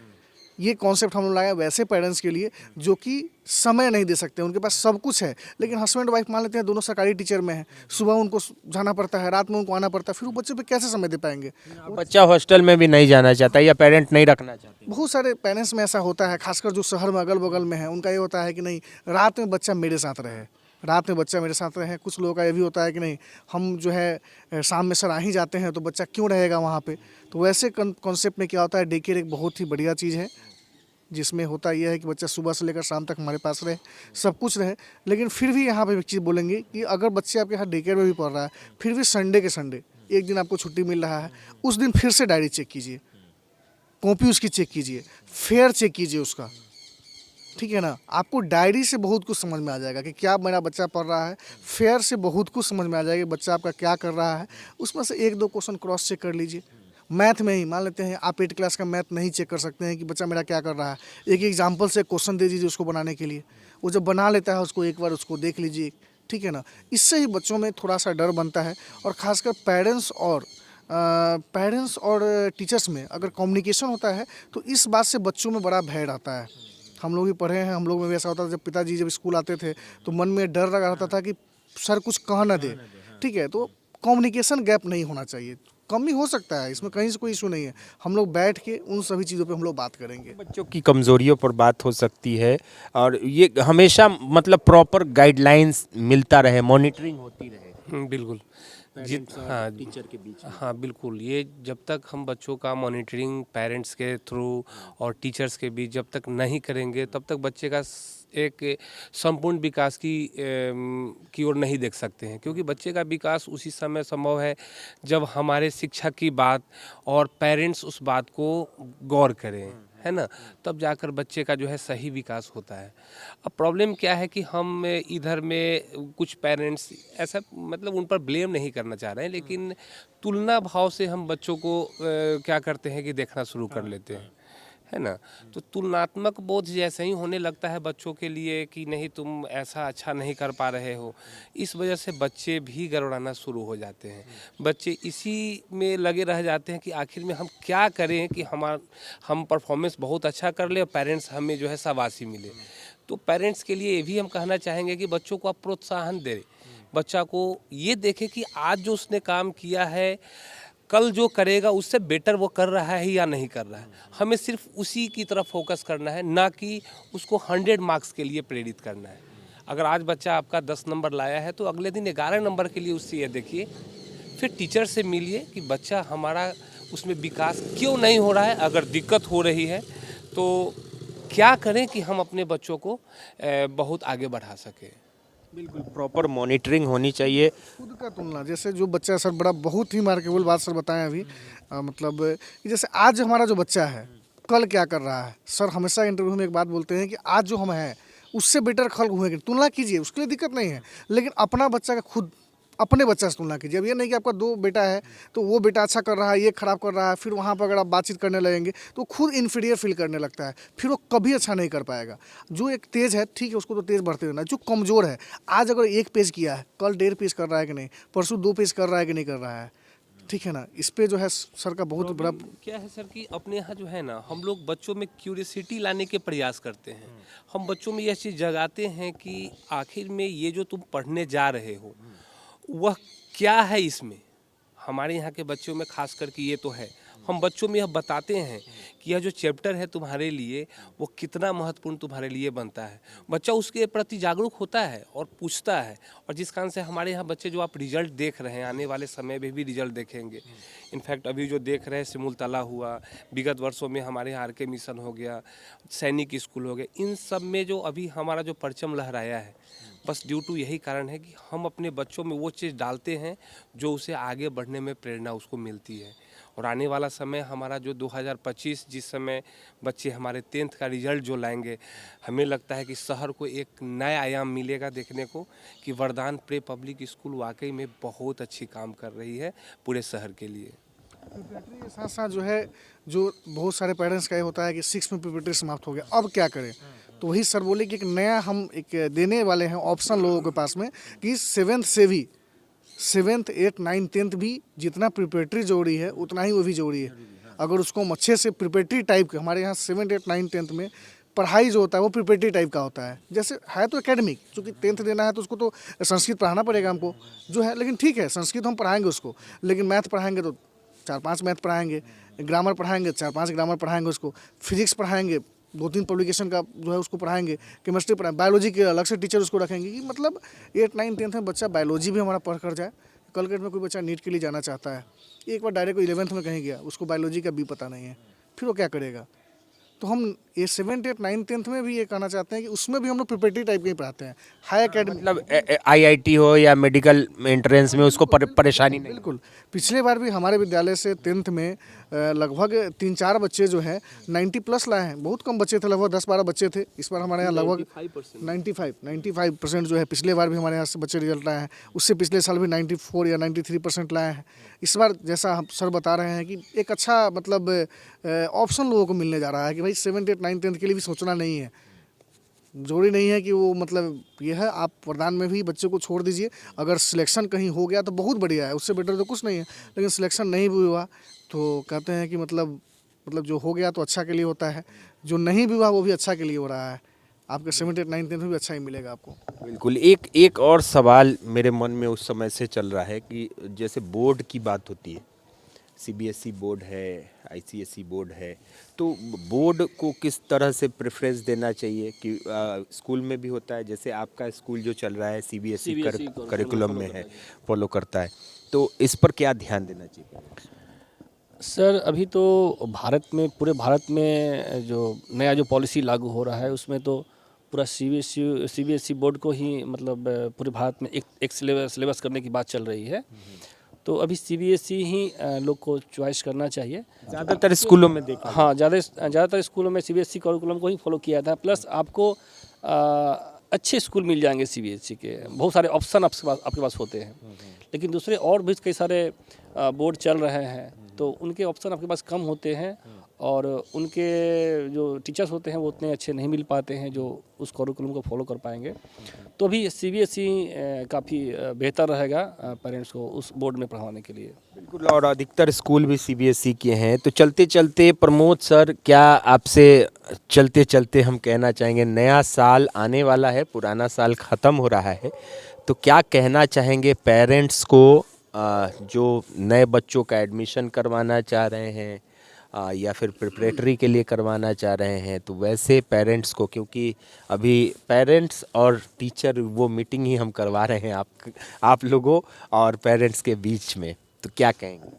ये कॉन्सेप्ट हम लोग लाए वैसे पेरेंट्स के लिए जो कि समय नहीं दे सकते, उनके पास सब कुछ है लेकिन हस्बैंड वाइफ मान लेते हैं दोनों सरकारी टीचर में है, सुबह उनको जाना पड़ता है, रात में उनको आना पड़ता है, फिर वो बच्चे पे कैसे समय दे पाएंगे। बच्चा हॉस्टल में भी नहीं जाना चाहता या पेरेंट नहीं रखना चाहते। बहुत सारे पेरेंट्स में ऐसा होता है, खासकर जो शहर में अगल बगल में है, उनका ये होता है कि नहीं रात में बच्चा मेरे साथ रहे, रात में बच्चा मेरे साथ रहे। कुछ लोगों का ये भी होता है कि नहीं हम जो है शाम में सर आ ही जाते हैं तो बच्चा क्यों रहेगा वहाँ पे। तो वैसे कॉन्सेप्ट में क्या होता है, डे केयर एक बहुत ही बढ़िया चीज़ है जिसमें होता यह है कि बच्चा सुबह से लेकर शाम तक हमारे पास रहे, सब कुछ रहे। लेकिन फिर भी यहाँ पे एक चीज़ बोलेंगे कि अगर बच्चे आपके यहाँ डे केयर में भी पढ़ रहा है, फिर भी संडे के संडे एक दिन आपको छुट्टी मिल रहा है, उस दिन फिर से डायरी चेक कीजिए, कॉपी उसकी चेक कीजिए, फेयर चेक कीजिए उसका, ठीक है ना। आपको डायरी से बहुत कुछ समझ में आ जाएगा कि क्या मेरा बच्चा पढ़ रहा है, फेयर से बहुत कुछ समझ में आ जाएगा बच्चा आपका क्या कर रहा है। उसमें से 1-2 क्वेश्चन क्रॉस चेक कर लीजिए। मैथ में ही मान लेते हैं आप 8 क्लास का मैथ नहीं चेक कर सकते हैं कि बच्चा मेरा क्या कर रहा है, एक एग्जाम्पल से क्वेश्चन दे दीजिए उसको बनाने के लिए, वो जब बना लेता है उसको एक बार उसको देख लीजिए, ठीक है ना। इससे ही बच्चों में थोड़ा सा डर बनता है। और ख़ासकर पेरेंट्स और टीचर्स में अगर कम्युनिकेशन होता है तो इस बात से बच्चों में बड़ा भय रहता है। हम लोग भी पढ़े हैं, हम लोग में भी ऐसा होता था, जब पिताजी जब स्कूल आते थे तो मन में डर लगा रहता था कि सर कुछ कह ना दे, ठीक है। तो कम्युनिकेशन गैप नहीं होना चाहिए, कमी हो सकता है, इसमें कहीं से कोई इशू नहीं है। हम लोग बैठ के उन सभी चीज़ों पे हम लोग बात करेंगे। बच्चों की कमज़ोरियों पर बात हो सकती है और ये हमेशा मतलब प्रॉपर गाइडलाइंस मिलता रहे, मॉनिटरिंग होती रहे। बिल्कुल हाँ, टीचर के बीच में। हाँ बिल्कुल, ये जब तक हम बच्चों का मॉनिटरिंग पेरेंट्स के थ्रू और टीचर्स के बीच जब तक नहीं करेंगे तब तक बच्चे का एक संपूर्ण विकास की ओर नहीं देख सकते हैं। क्योंकि बच्चे का विकास उसी समय संभव है जब हमारे शिक्षक की बात और पेरेंट्स उस बात को गौर करें, है ना, तब जाकर बच्चे का जो है सही विकास होता है। अब प्रॉब्लम क्या है कि हम इधर में कुछ पेरेंट्स ऐसा मतलब उन पर ब्लेम नहीं करना चाह रहे हैं, लेकिन तुलना भाव से हम बच्चों को क्या करते हैं कि देखना शुरू कर लेते हैं, है ना। तो तुलनात्मक बोध जैसे ही होने लगता है बच्चों के लिए कि नहीं तुम ऐसा अच्छा नहीं कर पा रहे हो, इस वजह से बच्चे भी गड़बड़ाना शुरू हो जाते हैं। बच्चे इसी में लगे रह जाते हैं कि आखिर में हम क्या करें कि हम परफॉर्मेंस बहुत अच्छा कर ले और पेरेंट्स हमें जो है शाबाशी मिले। तो पेरेंट्स के लिए ये भी हम कहना चाहेंगे कि बच्चों को आप प्रोत्साहन दें, बच्चा को ये देखें कि आज जो उसने काम किया है कल जो करेगा उससे बेटर वो कर रहा है या नहीं कर रहा है। हमें सिर्फ उसी की तरफ फोकस करना है, ना कि उसको 100 मार्क्स के लिए प्रेरित करना है। अगर आज बच्चा आपका 10 नंबर लाया है तो अगले दिन 11 नंबर के लिए उससे ये देखिए, फिर टीचर से मिलिए कि बच्चा हमारा उसमें विकास क्यों नहीं हो रहा है। अगर दिक्कत हो रही है तो क्या करें कि हम अपने बच्चों को बहुत आगे बढ़ा सकें। बिल्कुल प्रॉपर मॉनिटरिंग होनी चाहिए। खुद का तुलना, जैसे जो बच्चा सर बड़ा बहुत ही मार्केबल बात सर बताएं अभी, मतलब कि जैसे आज हमारा जो बच्चा है कल क्या कर रहा है। सर हमेशा इंटरव्यू में एक बात बोलते हैं कि आज जो हम हैं उससे बेटर कल हुएंगे, तुलना कीजिए, उसके लिए दिक्कत नहीं है, लेकिन अपना बच्चा का खुद अपने बच्चा से तुलना कीजिए। अब ये नहीं कि आपका 2 बेटा है तो वो बेटा अच्छा कर रहा है, ये खराब कर रहा है, फिर वहाँ पर अगर आप बातचीत करने लगेंगे तो खुद इन्फीरियर फील करने लगता है, फिर वो कभी अच्छा नहीं कर पाएगा। जो एक तेज़ है ठीक है उसको तो तेज़ बढ़ते रहना, जो कमज़ोर है आज अगर 1 पेज किया है कल 1.5 पेज कर रहा है कि नहीं, परसों 2 पेज कर रहा है कि नहीं कर रहा है, ठीक है ना। इस पे जो है सर का बहुत बड़ा क्या है सर कि अपने यहाँ जो है ना हम लोग बच्चों में क्यूरियसिटी लाने के प्रयास करते हैं। हम बच्चों में यह चीज़ जगाते हैं कि आखिर में ये जो तुम पढ़ने जा रहे हो वह क्या है। इसमें हमारे यहाँ के बच्चों में खास करके ये तो है, हम बच्चों में यह बताते हैं कि यह जो चैप्टर है तुम्हारे लिए वो कितना महत्वपूर्ण तुम्हारे लिए बनता है। बच्चा उसके प्रति जागरूक होता है और पूछता है, और जिस कारण से हमारे यहाँ बच्चे जो आप रिजल्ट देख रहे हैं आने वाले समय में भी रिजल्ट देखेंगे। इनफैक्ट अभी जो देख रहे हैं सिमुलतला हुआ, विगत वर्षों में हमारे यहाँ RK मिशन हो गया, सैनिक स्कूल हो गया, इन सब में जो अभी हमारा जो परचम लहराया है बस ड्यू टू यही कारण है कि हम अपने बच्चों में वो चीज़ डालते हैं जो उसे आगे बढ़ने में प्रेरणा उसको मिलती है। और आने वाला समय हमारा जो 2025 जिस समय बच्चे हमारे 10th का रिजल्ट जो लाएंगे, हमें लगता है कि शहर को एक नया आयाम मिलेगा देखने को कि वरदान प्रे पब्लिक स्कूल वाकई में बहुत अच्छी काम कर रही है पूरे शहर के लिए। प्रिपरेटरी के साथ साथ जो है, जो बहुत सारे पेरेंट्स का ये होता है कि 6 में प्रिपरेटरी समाप्त हो गया, अब क्या करें। तो वही सर बोले कि एक नया हम एक देने वाले हैं ऑप्शन लोगों के पास में कि 7th से भी 7th 8th 9th 10th भी जितना प्रिपरेटरी जरूरी है उतना ही वो भी जरूरी है। अगर उसको हम अच्छे से प्रिपरेटरी टाइप के, हमारे यहाँ 7th 8th 9th 10th में पढ़ाई जो होता है वो प्रिपरेटरी टाइप का होता है। जैसे है तो एकेडमिक, चूँकि 10th देना है तो उसको तो संस्कृत पढ़ाना पड़ेगा हमको जो है, लेकिन ठीक है संस्कृत हम पढ़ाएंगे उसको, लेकिन मैथ पढ़ाएंगे तो 4-5 मैथ पढ़ाएंगे, ग्रामर पढ़ाएंगे 4-5 ग्रामर पढ़ाएंगे उसको, फिजिक्स पढ़ाएंगे 2-3 पब्लिकेशन का जो है उसको पढ़ाएंगे, केमिस्ट्री पढ़ाएंगे, बायोलॉजी के अलग से टीचर उसको रखेंगे। कि मतलब 8th 9th 10th में बच्चा बायोलॉजी भी हमारा पढ़ कर जाए। कल के डेट में कोई बच्चा नीट के लिए जाना चाहता है, एक बार डायरेक्ट 11th में कहीं गया, उसको बायोलॉजी का भी पता नहीं है, फिर वो क्या करेगा। तो हम ये 7th 8th 9th 10th में भी ये कहना चाहते हैं कि उसमें भी हम लोग प्रिपरेटरी टाइप के ही पढ़ाते हैं, हाई एकेडमी मतलब IIT हो या मेडिकल एंट्रेंस में उसको परेशानी नहीं। बिल्कुल। पिछले बार भी हमारे विद्यालय से 10th में लगभग 3-4 बच्चे जो है 90+ लाए हैं। बहुत कम बच्चे थे, लगभग 10-12 बच्चे थे। इस बार हमारे यहाँ लगभग 95% जो है, पिछले बार भी हमारे यहाँ से बच्चे रिजल्ट लाए हैं। उससे पिछले साल भी 94 या 93% लाए हैं। इस बार जैसा हम सर बता रहे हैं कि एक अच्छा मतलब ऑप्शन लोगों को मिलने जा रहा है कि भाई 7th 8th 9th 10th के लिए भी सोचना नहीं है, जरूरी नहीं है कि वो मतलब ये है। आप वरदान में भी बच्चे को छोड़ दीजिए, अगर सिलेक्शन कहीं हो गया तो बहुत बढ़िया है, उससे बेटर तो कुछ नहीं है, लेकिन सिलेक्शन नहीं भी हुआ तो कहते हैं कि मतलब जो हो गया तो अच्छा के लिए होता है, जो नहीं भी हुआ वो भी अच्छा के लिए हो रहा है। आपके 7th 8th 9th 10th में भी अच्छा ही मिलेगा आपको। बिल्कुल। एक और सवाल मेरे मन में उस समय से चल रहा है कि जैसे बोर्ड की बात होती है, CBSE बोर्ड है, ICSE बोर्ड है, तो बोर्ड को किस तरह से प्रेफरेंस देना चाहिए कि स्कूल में भी होता है, जैसे आपका स्कूल जो चल रहा है CBSE करिकुलम में है, फॉलो करता है, तो इस पर क्या ध्यान देना चाहिए। सर अभी तो पूरे भारत में जो नया जो पॉलिसी लागू हो रहा है उसमें तो पूरा CBSE बोर्ड को ही मतलब पूरे भारत में एक सिलेबस करने की बात चल रही है। तो अभी CBSE ही लोग को चॉइस करना चाहिए। ज़्यादातर स्कूलों में देखा, हाँ, ज़्यादातर स्कूलों में CBSE करिकुलम को ही फॉलो किया था। प्लस आपको अच्छे स्कूल मिल जाएंगे CBSE के, बहुत सारे ऑप्शन आपके पास होते हैं। लेकिन दूसरे और भी कई सारे बोर्ड चल रहे हैं तो उनके ऑप्शन आपके पास कम होते हैं और उनके जो टीचर्स होते हैं वो उतने अच्छे नहीं मिल पाते हैं जो उस करिकुलम को फॉलो कर पाएंगे। तो अभी सीबीएसई काफ़ी बेहतर रहेगा पेरेंट्स को उस बोर्ड में पढ़ाने के लिए। बिल्कुल, और अधिकतर स्कूल भी सीबीएसई के हैं। तो चलते चलते प्रमोद सर, क्या आपसे चलते चलते हम कहना चाहेंगे, नया साल आने वाला है, पुराना साल ख़त्म हो रहा है, तो क्या कहना चाहेंगे पेरेंट्स को जो नए बच्चों का एडमिशन करवाना चाह रहे हैं या फिर प्रिपरेटरी के लिए करवाना चाह रहे हैं? तो वैसे पेरेंट्स को, क्योंकि अभी पेरेंट्स और टीचर वो मीटिंग ही हम करवा रहे हैं आप लोगों और पेरेंट्स के बीच में, तो क्या कहेंगे?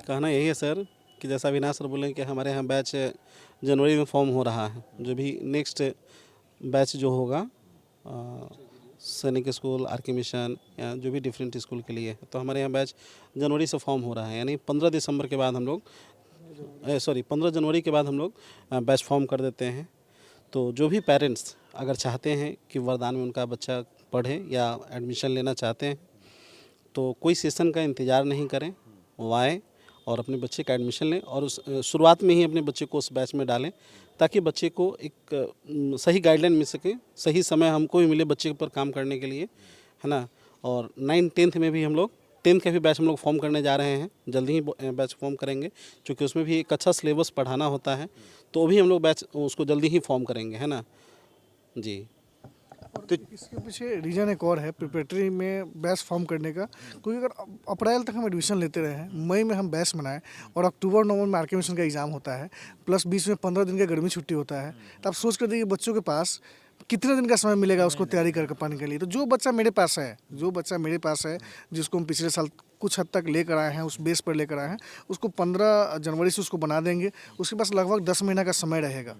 कहना यही है सर कि जैसा अविनाश सर बोले कि हमारे यहाँ बैच जनवरी में फॉर्म हो रहा है। जो भी नेक्स्ट बैच जो होगा सैनिक स्कूल, आर के मिशन या जो भी डिफरेंट स्कूल के लिए, तो हमारे यहाँ बैच जनवरी से फॉर्म हो रहा है। यानी 15 दिसंबर के बाद हम लोग 15 जनवरी के बाद हम लोग बैच फॉर्म कर देते हैं। तो जो भी पेरेंट्स अगर चाहते हैं कि वरदान में उनका बच्चा पढ़े या एडमिशन लेना चाहते हैं, तो कोई सेशन का इंतज़ार नहीं करें, वो आए और अपने बच्चे का एडमिशन लें और उस शुरुआत में ही अपने बच्चे को उस बैच में डालें, ताकि बच्चे को एक सही गाइडलाइन मिल सके, सही समय हमको भी मिले बच्चे पर काम करने के लिए, है ना। और 9th-10th में भी हम लोग 10th का भी बैच हम लोग फॉर्म करने जा रहे हैं, जल्दी ही बैच फॉर्म करेंगे, क्योंकि उसमें भी एक अच्छा सिलेबस पढ़ाना होता है, तो भी हम लोग बैच उसको जल्दी ही फॉर्म करेंगे, है ना जी। तो इसके पीछे रीज़न एक और है प्रिपरेटरी में बैच फॉर्म करने का, क्योंकि अगर अप्रैल तक हम एडमिशन लेते रहे हैं, मई में हम बैच बनाएं और अक्टूबर नवंबर में आर का एग्ज़ाम होता है, प्लस बीच में 15 दिन का गर्मी छुट्टी होता है, तो आप सोच कर देखिए बच्चों के पास कितने दिन का समय मिलेगा उसको तैयारी कर पाने के लिए। तो जो बच्चा मेरे पास है जिसको हम पिछले साल कुछ हद तक लेकर आए हैं, उस बेस पर लेकर आए हैं, उसको 15 जनवरी से उसको बना देंगे। उसके पास लगभग 10 महीना का समय रहेगा।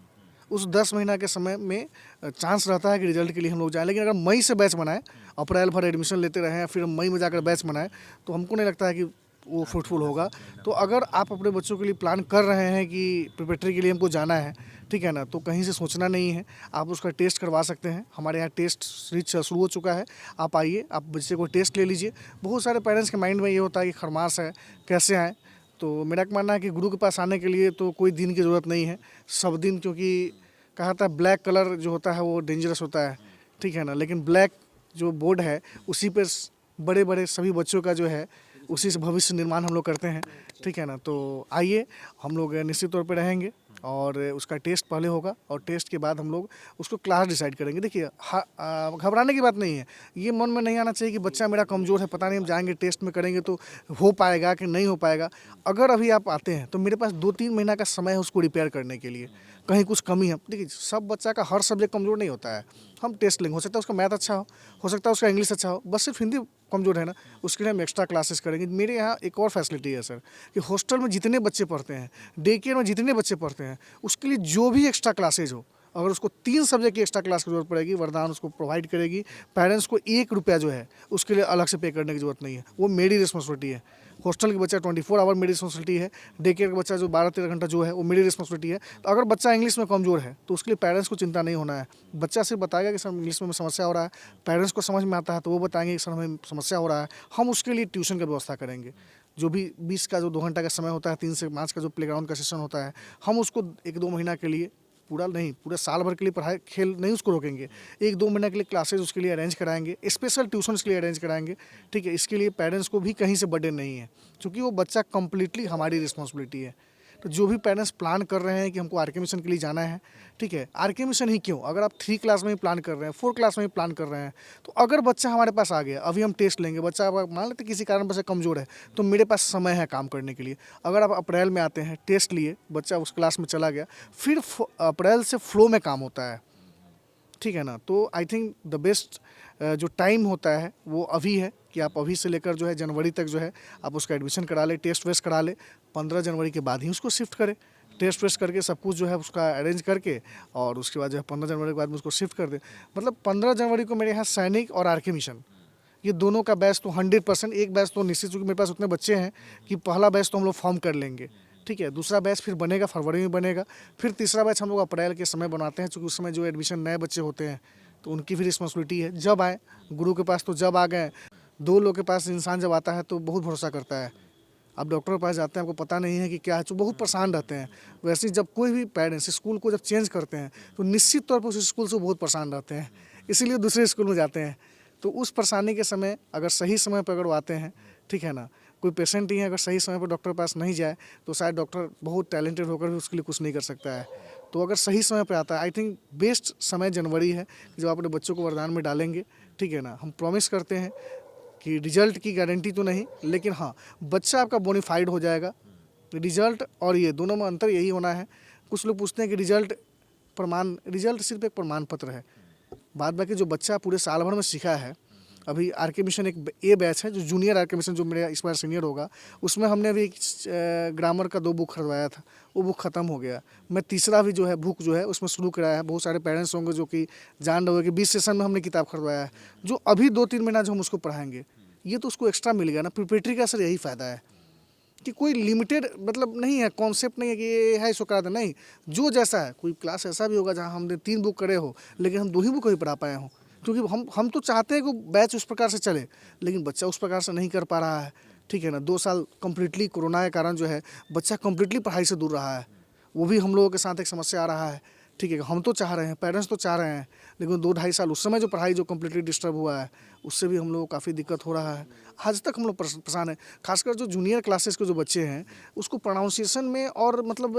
उस 10 महीना के समय में चांस रहता है कि रिजल्ट के लिए हम लोग जाएँ। लेकिन अगर मई से बैच बनाएं, अप्रैल भर एडमिशन लेते रहें, फिर मई में जाकर बैच बनाएं, तो हमको नहीं लगता है कि वो फ्रूटफुल होगा। तो अगर आप अपने बच्चों के लिए प्लान कर रहे हैं कि प्रिपरेटरी के लिए हमको जाना है, ठीक है ना, तो कहीं से सोचना नहीं है, आप उसका टेस्ट करवा सकते हैं। हमारे यहाँ टेस्ट सीरीज शुरू हो चुका है, आप आइए, आप बच्चे को टेस्ट ले लीजिए। बहुत सारे पेरेंट्स के माइंड में ये होता है कि खरमास है, कैसे आएँ। तो मेरा मानना है कि गुरु के पास आने के लिए तो कोई दिन की ज़रूरत नहीं है, सब दिन, क्योंकि कहा था ब्लैक कलर जो होता है वो डेंजरस होता है, ठीक है ना। लेकिन ब्लैक जो बोर्ड है उसी पे बड़े बड़े सभी बच्चों का जो है उसी से भविष्य निर्माण हम लोग करते हैं, ठीक है ना। तो आइए, हम लोग निश्चित तौर पे रहेंगे और उसका टेस्ट पहले होगा और टेस्ट के बाद हम लोग उसको क्लास डिसाइड करेंगे। देखिए घबराने की बात नहीं है, ये मन में नहीं आना चाहिए कि बच्चा मेरा कमज़ोर है, पता नहीं हम जाएंगे टेस्ट में करेंगे तो हो पाएगा कि नहीं हो पाएगा। अगर अभी आप आते हैं तो मेरे पास 2-3 महीना का समय है उसको रिपेयर करने के लिए, कहीं कुछ कमी है। देखिए सब बच्चा का हर सब्जेक्ट कमज़ोर नहीं होता है, हम टेस्ट लेंगे, हो सकता है उसका मैथ अच्छा हो सकता है उसका इंग्लिश अच्छा हो, बस सिर्फ हिंदी कमज़ोर है ना, उसके लिए हम एक्स्ट्रा क्लासेस करेंगे। मेरे यहाँ एक और फैसिलिटी है सर कि हॉस्टल में जितने बच्चे पढ़ते हैं, डे केयर में जितने बच्चे पढ़ते हैं, उसके लिए जो भी एक्स्ट्रा क्लासेज हो, अगर उसको 3 सब्जेक्ट की एक्स्ट्रा क्लास की जरूरत पड़ेगी, वरदान उसको प्रोवाइड करेगी। पेरेंट्स को 1 रुपया जो है उसके लिए अलग से पे करने की जरूरत नहीं है, वो मेरी रिस्पॉन्सिबिलिटी है। हॉस्टल के बच्चा 24 आवर मेरी रिस्पॉन्सिबिलिटी है, डे केयर का बच्चा जो 12-13 घंटा जो है वो मेरी रिस्पॉन्सिबिलिटी है। तो अगर बच्चा इंग्लिश में कमज़ोर है तो उसके लिए पेरेंट्स को चिंता नहीं होना है। बच्चा सिर्फ बताएगा कि सर इंग्लिश में समस्या हो रहा है, पेरेंट्स को समझ में आता है तो वो बताएंगे कि सर हमें समस्या हो रहा है, हम उसके लिए ट्यूशन की व्यवस्था करेंगे। जो भी 20 का जो 2 घंटा का समय होता है, 3 से 5 का जो प्लेग्राउंड का सेशन होता है, हम उसको 1-2 महीना के लिए, पूरा नहीं, पूरे साल भर के लिए पढ़ाई खेल नहीं उसको रोकेंगे, 1-2 महीने के लिए क्लासेस उसके लिए अरेंज कराएंगे, स्पेशल ट्यूशन के लिए अरेंज कराएंगे, ठीक है। इसके लिए पेरेंट्स को भी कहीं से बर्डन नहीं है, क्योंकि वो बच्चा कम्प्लीटली हमारी रिस्पॉन्सिबिलिटी है। तो जो भी पेरेंट्स प्लान कर रहे हैं कि हमको आर के मिशन के लिए जाना है, ठीक है, आर के मिशन ही क्यों, अगर आप 3 क्लास में ही प्लान कर रहे हैं, 4 क्लास में ही प्लान कर रहे हैं, तो अगर बच्चा हमारे पास आ गया, अभी हम टेस्ट लेंगे, बच्चा मान लेते किसी कारण बच्चा कमज़ोर है, तो मेरे पास समय है काम करने के लिए। अगर आप अप्रैल में आते हैं, टेस्ट लिए, बच्चा उस क्लास में चला गया, फिर अप्रैल से फ्लो में काम होता है, ठीक है ना। तो आई थिंक द बेस्ट जो टाइम होता है वो अभी है कि आप अभी से लेकर जो है जनवरी तक जो है आप उसका एडमिशन करा ले, टेस्ट वेस्ट करा ले। 15 जनवरी के बाद ही उसको शिफ्ट करें, टेस्ट वेस्ट करके सब कुछ जो है उसका अरेंज करके, और उसके बाद जो है 15 जनवरी के बाद में उसको शिफ्ट कर दें। मतलब 15 जनवरी को मेरे यहाँ सैनिक और आर के मिशन ये दोनों का बैच तो 100%, एक बैच तो निश्चित, चूँकि मेरे पास उतने बच्चे हैं कि पहला बैच तो हम लोग फॉर्म कर लेंगे, ठीक है। दूसरा बैच फिर बनेगा, फरवरी में बनेगा, फिर तीसरा बैच हम लोग अप्रैल के समय बनाते हैं, क्योंकि उस समय जो एडमिशन नए बच्चे होते हैं तो उनकी भी रिस्पॉन्सिबिलिटी है। जब आए गुरु के पास तो जब आ गए, 2 लोग के पास इंसान जब आता है तो बहुत भरोसा करता है। आप डॉक्टर के पास जाते हैं, आपको पता नहीं है कि क्या है, तो बहुत परेशान रहते हैं। वैसे ही जब कोई भी पेरेंट्स स्कूल को जब चेंज करते हैं तो निश्चित तौर पर उस स्कूल से बहुत परेशान रहते हैं, इसीलिए दूसरे स्कूल में जाते हैं। तो उस परेशानी के समय अगर सही समय पर अगर वो आते हैं, ठीक है ना, कोई पेशेंट ही है अगर सही समय पर डॉक्टर के पास नहीं जाए तो शायद डॉक्टर बहुत टैलेंटेड होकर भी उसके लिए कुछ नहीं कर सकता है। तो अगर सही समय पर आता है, आई थिंक बेस्ट समय जनवरी है जब आप अपने बच्चों को वरदान में डालेंगे, ठीक है ना। हम प्रॉमिस करते हैं कि रिजल्ट की गारंटी तो नहीं, लेकिन हाँ बच्चा आपका बोनीफाइड हो जाएगा। रिजल्ट और ये दोनों में अंतर यही होना है। कुछ लोग पूछते हैं कि रिजल्ट सिर्फ एक प्रमाण पत्र है, बाद बाकी जो बच्चा पूरे साल भर में सीखा है। अभी आर.के. मिशन एक ए बैच है जो जूनियर आर.के. मिशन, जो मेरा इस बार सीनियर होगा, उसमें हमने अभी ग्रामर का 2 बुक खरीदवाया था, वो बुक ख़त्म हो गया। मैं तीसरा भी जो है बुक जो है उसमें शुरू कराया है। बहुत सारे पेरेंट्स होंगे जो कि जान रहे हो कि 20 सेशन में हमने किताब खरीदवाया है, जो अभी 2-3 महीना जो हम उसको पढ़ाएंगे, ये तो उसको एक्स्ट्रा मिल गया ना। प्रिपरेटरी का सर यही फ़ायदा है कि कोई लिमिटेड मतलब नहीं है, कॉन्सेप्ट नहीं है कि ये है इसको करा दें, नहीं, जो जैसा है। कोई क्लास ऐसा भी होगा जहाँ हमने 3 बुक करे हो लेकिन हम 2 ही बुक ही पढ़ा पाए हों, क्योंकि हम तो चाहते हैं कि बैच उस प्रकार से चले, लेकिन बच्चा उस प्रकार से नहीं कर पा रहा है, ठीक है ना। 2 साल कम्प्लीटली कोरोना के कारण जो है बच्चा कम्प्लीटली पढ़ाई से दूर रहा है, वो भी हम लोगों के साथ एक समस्या आ रहा है, ठीक है। हम तो चाह रहे हैं, पेरेंट्स तो चाह रहे हैं, लेकिन 2-2.5 साल उस समय जो पढ़ाई जो कम्प्लीटली डिस्टर्ब हुआ है, उससे भी हम लोगों को काफ़ी दिक्कत हो रहा है। आज तक हम लोग परेशान हैं, खासकर जो जूनियर क्लासेस के जो बच्चे हैं, उसको प्रोनाउंसिएशन में और मतलब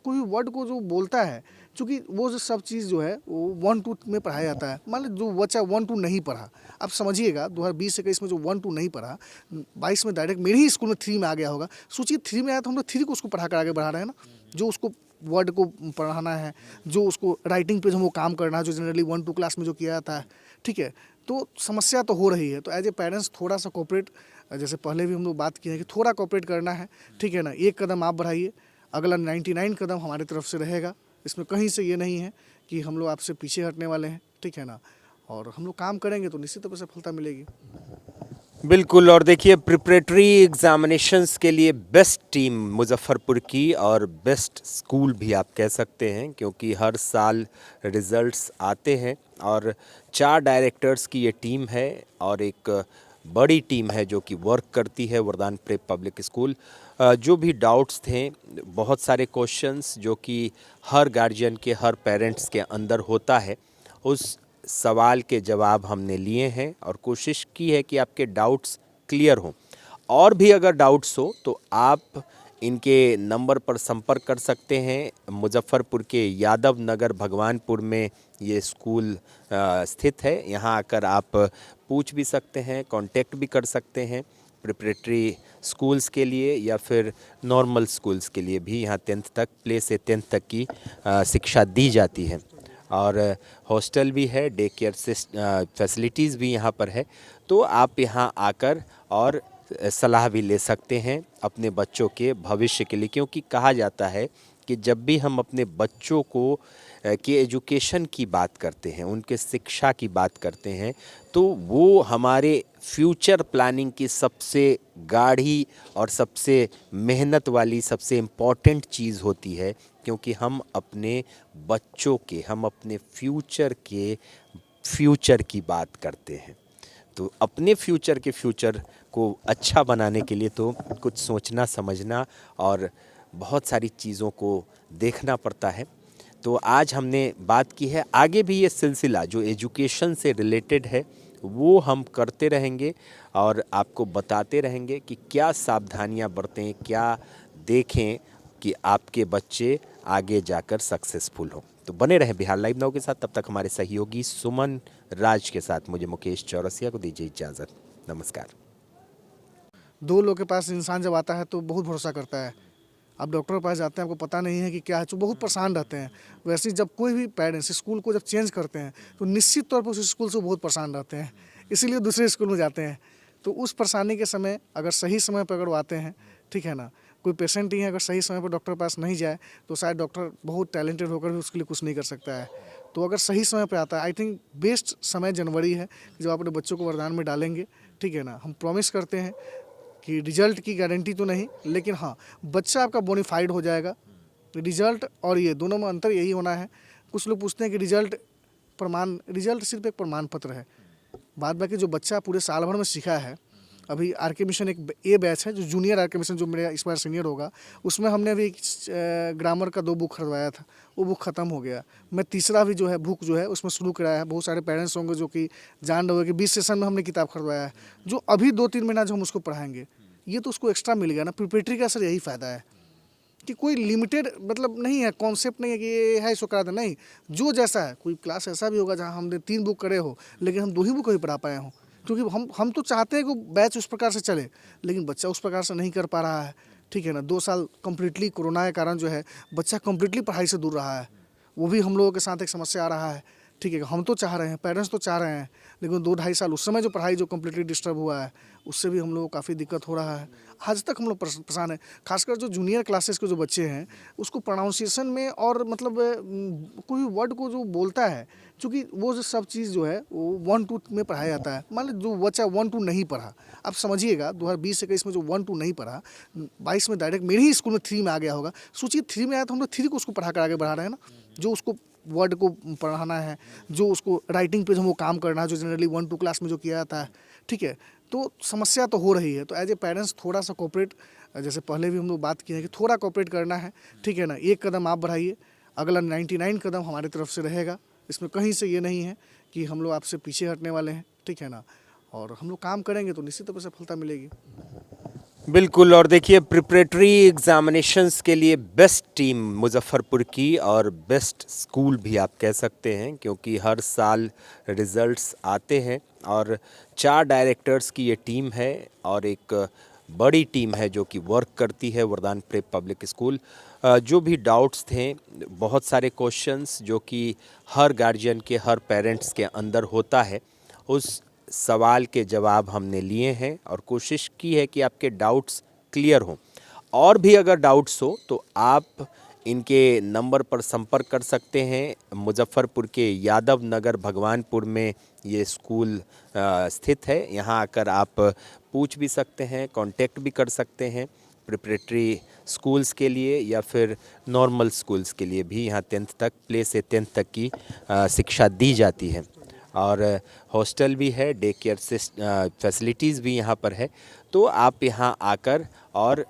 कोई वर्ड को जो बोलता है, क्योंकि वो जो सब चीज़ जो है वो 1-2 में पढ़ाया जाता है। मान लो जो बच्चा 1-2 नहीं पढ़ा, आप समझिएगा 2020-21 में जो 1-2 नहीं पढ़ा, 22 में डायरेक्ट मेरे ही स्कूल में 3 में आ गया होगा। सोचिए 3 में आया तो हम लोग 3 को उसको पढ़ा कर आगे बढ़ा रहे हैं ना। जो उसको वर्ड को पढ़ाना है, जो उसको राइटिंग पे जो वो काम करना है, जो जनरली 1-2 क्लास में जो किया जाता है, ठीक है। तो समस्या तो हो रही है। तो एज ए पेरेंट्स थोड़ा सा कोऑपरेट, जैसे पहले भी हम लोग बात किए हैं कि थोड़ा कोऑपरेट करना है, ठीक है ना। 1 कदम आप बढ़ाइए, अगला 99 कदम हमारी तरफ से रहेगा। इसमें कहीं से ये नहीं है कि हम लोग आपसे पीछे हटने वाले हैं, ठीक है ना। और हम लोग काम करेंगे तो निश्चित तौर पर सफलता मिलेगी। बिल्कुल। और देखिए, प्रिपरेटरी एग्जामिनेशंस के लिए बेस्ट टीम मुजफ्फरपुर की, और बेस्ट स्कूल भी आप कह सकते हैं, क्योंकि हर साल रिजल्ट्स आते हैं और 4 डायरेक्टर्स की ये टीम है और एक बड़ी टीम है जो कि वर्क करती है वरदान प्रेप पब्लिक स्कूल। जो भी डाउट्स थे, बहुत सारे क्वेश्चंस जो कि हर गार्जियन के, हर पेरेंट्स के अंदर होता है, उस सवाल के जवाब हमने लिए हैं और कोशिश की है कि आपके डाउट्स क्लियर हों। और भी अगर डाउट्स हो तो आप इनके नंबर पर संपर्क कर सकते हैं। मुजफ्फरपुर के यादव नगर भगवानपुर में ये स्कूल स्थित है। यहाँ आकर आप पूछ भी सकते हैं, कांटेक्ट भी कर सकते हैं। प्रिपरेटरी स्कूल्स के लिए या फिर नॉर्मल स्कूल्स के लिए भी यहाँ 10th तक, प्ले से 10th तक की शिक्षा दी जाती है। और हॉस्टल भी है, डे केयर फैसिलिटीज़ भी यहाँ पर है। तो आप यहाँ आकर और सलाह भी ले सकते हैं अपने बच्चों के भविष्य के लिए, क्योंकि कहा जाता है कि जब भी हम अपने बच्चों को के एजुकेशन की बात करते हैं, उनके शिक्षा की बात करते हैं, तो वो हमारे फ्यूचर प्लानिंग की सबसे गाढ़ी और सबसे मेहनत वाली, सबसे इम्पॉर्टेंट चीज़ होती है, क्योंकि हम अपने बच्चों के, हम अपने फ्यूचर की बात करते हैं। तो अपने फ्यूचर को अच्छा बनाने के लिए तो कुछ सोचना, समझना और बहुत सारी चीज़ों को देखना पड़ता है। तो आज हमने बात की है, आगे भी ये सिलसिला जो एजुकेशन से रिलेटेड है वो हम करते रहेंगे और आपको बताते रहेंगे कि क्या सावधानियां बरतें, क्या देखें कि आपके बच्चे आगे जाकर सक्सेसफुल हों। तो बने रहें बिहार लाइव नाउ के साथ। तब तक हमारे सहयोगी सुमन राज के साथ मुझे मुकेश चौरसिया को दीजिए इजाज़त। नमस्कार। 2 लोग के पास इंसान जब आता है तो बहुत भरोसा करता है। आप डॉक्टर के पास जाते हैं, आपको पता नहीं है कि क्या है, तो बहुत परेशान रहते हैं। वैसे ही जब कोई भी पेरेंट्स स्कूल को जब चेंज करते हैं तो निश्चित तौर पर उस स्कूल से बहुत परेशान रहते हैं, इसीलिए दूसरे स्कूल में जाते हैं। तो उस परेशानी के समय अगर सही समय पर अगर वो आते हैं, ठीक है ना, कोई पेशेंट ही है अगर सही समय पर डॉक्टर के पास नहीं जाए तो शायद डॉक्टर बहुत टैलेंटेड होकर भी उसके लिए कुछ नहीं कर सकता है। तो अगर सही समय पर आता है, आई थिंक बेस्ट समय जनवरी है जब आप अपने बच्चों को वरदान में डालेंगे, ठीक है ना। हम प्रॉमिस करते हैं कि रिजल्ट की गारंटी तो नहीं, लेकिन हाँ बच्चा आपका बोनीफाइड हो जाएगा। रिजल्ट और ये दोनों में अंतर यही होना है। कुछ लोग पूछते हैं कि रिजल्ट सिर्फ एक प्रमाण पत्र है, बाद बाकी जो बच्चा पूरे साल भर में सीखा है, अभी आर.के. मिशन एक ए बैच है, जो जूनियर आर.के. मिशन, जो मेरा इस बार सीनियर होगा, उसमें हमने अभी ग्रामर का 2 बुक खरीदवाया था, वो बुक ख़त्म हो गया। मैं तीसरा भी जो है बुक जो है उसमें शुरू कराया है। बहुत सारे पेरेंट्स होंगे जो कि जान रहे हो कि 20 सेशन में हमने किताब खरीदवाया है, जो अभी 2-3 महीना जो हम उसको पढ़ाएंगे, ये तो उसको एक्स्ट्रा मिल गया ना। प्रिपरेटरी का सर यही फ़ायदा है कि कोई लिमिटेड मतलब नहीं है, कॉन्सेप्ट नहीं है कि ये है इसको करा दे, नहीं, जो जैसा है। कोई क्लास ऐसा भी होगा जहाँ हमने 3 बुक करे हो, लेकिन हम 2 ही बुक ही पढ़ा पाए हों, क्योंकि हम तो चाहते हैं कि बैच उस प्रकार से चले, लेकिन बच्चा उस प्रकार से नहीं कर पा रहा है, ठीक है ना। 2 साल कम्प्लीटली कोरोना के कारण जो है बच्चा कम्प्लीटली पढ़ाई से दूर रहा है, वो भी हम लोगों के साथ एक समस्या आ रहा है, ठीक है। हम तो चाह रहे हैं, पेरेंट्स तो चाह रहे हैं, लेकिन 2-2.5 साल उस समय जो पढ़ाई जो कम्प्लीटली डिस्टर्ब हुआ है, उससे भी हम लोगों को काफ़ी दिक्कत हो रहा है। आज तक हम लोग परेशान हैं, खासकर जो जूनियर क्लासेस के जो बच्चे हैं, उसको प्रोनाउंसिएशन में और मतलब कोई वर्ड को जो बोलता है, क्योंकि वो जो सब चीज़ जो है वो 1-2 में पढ़ाया जाता है। मान लो जो बच्चा 1-2 नहीं पढ़ा, आप समझिएगा 2020-21 में जो 1-2 नहीं पढ़ा, 22 में डायरेक्ट मेरे ही स्कूल में 3 में आ गया होगा। सोचिए 3 में आया तो हम लोग 3 को उसको पढ़ा कर आगे बढ़ा रहे हैं ना। जो उसको वर्ड को पढ़ाना है, जो उसको राइटिंग पे जो वो काम करना है, जो जनरली 1-2 क्लास में जो किया जाता है, ठीक है। तो समस्या तो हो रही है, तो एज ए पेरेंट्स थोड़ा सा कोऑपरेट, जैसे पहले भी हम लोग बात किए हैं कि थोड़ा कोऑपरेट करना है, ठीक है ना। 1 कदम आप बढ़ाइए, अगला 99 कदम हमारी तरफ से रहेगा। इसमें कहीं से ये नहीं है कि हम लोग आपसे पीछे हटने वाले हैं, ठीक है ना। और हम लोग काम करेंगे तो निश्चित तौर पर सफलता मिलेगी। बिल्कुल। और देखिए, प्रिपरेटरी एग्जामिनेशंस के लिए बेस्ट टीम मुजफ्फरपुर की, और बेस्ट स्कूल भी आप कह सकते हैं, क्योंकि हर साल रिजल्ट्स आते हैं और 4 डायरेक्टर्स की ये टीम है और एक बड़ी टीम है जो कि वर्क करती है वरदान प्रेप पब्लिक स्कूल। जो भी डाउट्स थे, बहुत सारे क्वेश्चंस जो कि हर गार्जियन के, हर पेरेंट्स के अंदर होता है, उस सवाल के जवाब हमने लिए हैं और कोशिश की है कि आपके डाउट्स क्लियर हों। और भी अगर डाउट्स हो तो आप इनके नंबर पर संपर्क कर सकते हैं। मुजफ्फरपुर के यादव नगर भगवानपुर में ये स्कूल स्थित है। यहाँ आकर आप पूछ भी सकते हैं, कांटेक्ट भी कर सकते हैं। प्रिपरेटरी स्कूल्स के लिए या फिर नॉर्मल स्कूल्स के लिए भी यहाँ 10th तक, प्ले से 10th तक की शिक्षा दी जाती है। और हॉस्टल भी है, डे केयर फैसिलिटीज़ भी यहाँ पर है। तो आप यहाँ आकर और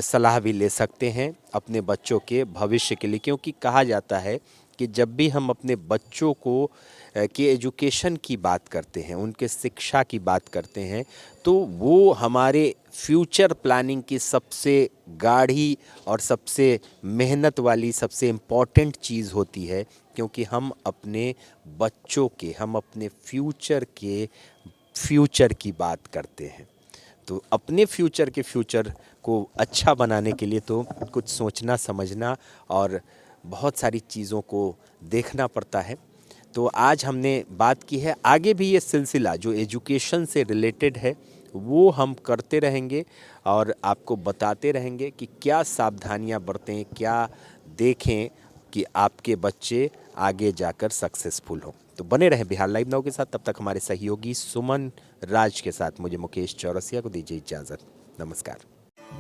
सलाह भी ले सकते हैं अपने बच्चों के भविष्य के लिए, क्योंकि कहा जाता है कि जब भी हम अपने बच्चों को के एजुकेशन की बात करते हैं, उनके शिक्षा की बात करते हैं, तो वो हमारे फ्यूचर प्लानिंग की सबसे गाढ़ी और सबसे मेहनत वाली, सबसे इम्पॉर्टेंट चीज़ होती है, क्योंकि हम अपने बच्चों के, हम अपने फ्यूचर के फ्यूचर की बात करते हैं। तो अपने फ्यूचर के फ्यूचर को अच्छा बनाने के लिए तो कुछ सोचना, समझना और बहुत सारी चीज़ों को देखना पड़ता है। तो आज हमने बात की है, आगे भी ये सिलसिला जो एजुकेशन से रिलेटेड है वो हम करते रहेंगे और आपको बताते रहेंगे कि क्या सावधानियां बरतें, क्या देखें कि आपके बच्चे आगे जाकर सक्सेसफुल हों। तो बने रहें बिहार लाइव नाउ के साथ। तब तक हमारे सहयोगी सुमन राज के साथ मुझे मुकेश चौरसिया को दीजिए इजाजत। नमस्कार।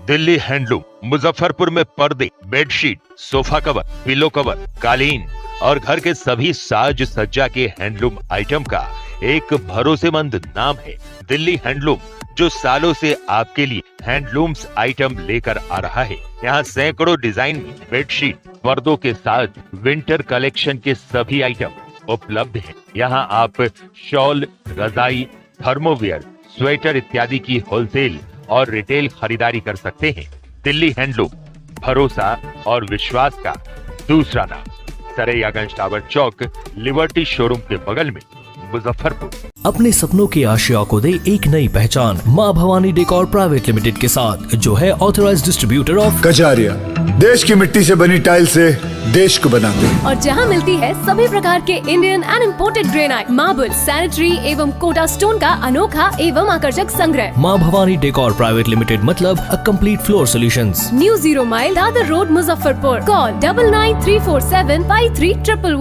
दिल्ली हैंडलूम मुजफ्फरपुर में पर्दे, bedsheet, sofa cover, pillow cover, कालीन और घर के सभी साज सज्जा के हैंडलूम आइटम का एक भरोसेमंद नाम है दिल्ली हैंडलूम, जो सालों से आपके लिए हैंडलूम्स आइटम लेकर आ रहा है। यहाँ सैकड़ों डिजाइन में बेडशीट, पर्दों के साथ विंटर कलेक्शन के सभी आइटम उपलब्ध हैं। यहाँ आप शॉल, रजाई, थर्मोवियर, स्वेटर इत्यादि की होलसेल और रिटेल खरीदारी कर सकते हैं। दिल्ली हैंडलूम, भरोसा और विश्वास का दूसरा नाम। सरैयागंज टावर चौक, लिबर्टी शोरूम के बगल में, मुजफ्फरपुर। अपने सपनों के आशिया को दे एक नई पहचान माँ भवानी डेकोर प्राइवेट लिमिटेड के साथ, जो है ऑथराइज्ड डिस्ट्रीब्यूटर ऑफ कजारिया। देश की मिट्टी से बनी टाइल से देश को बनाते हैं। और जहां मिलती है सभी प्रकार के Indian and imported granite, marble, sanitary एवं कोटा स्टोन का अनोखा एवं आकर्षक संग्रह। माँ भवानी डेकोर प्राइवेट लिमिटेड मतलब a complete floor solutions. New 0 mile Dadar road, Muzaffarpur. Call 9934753111।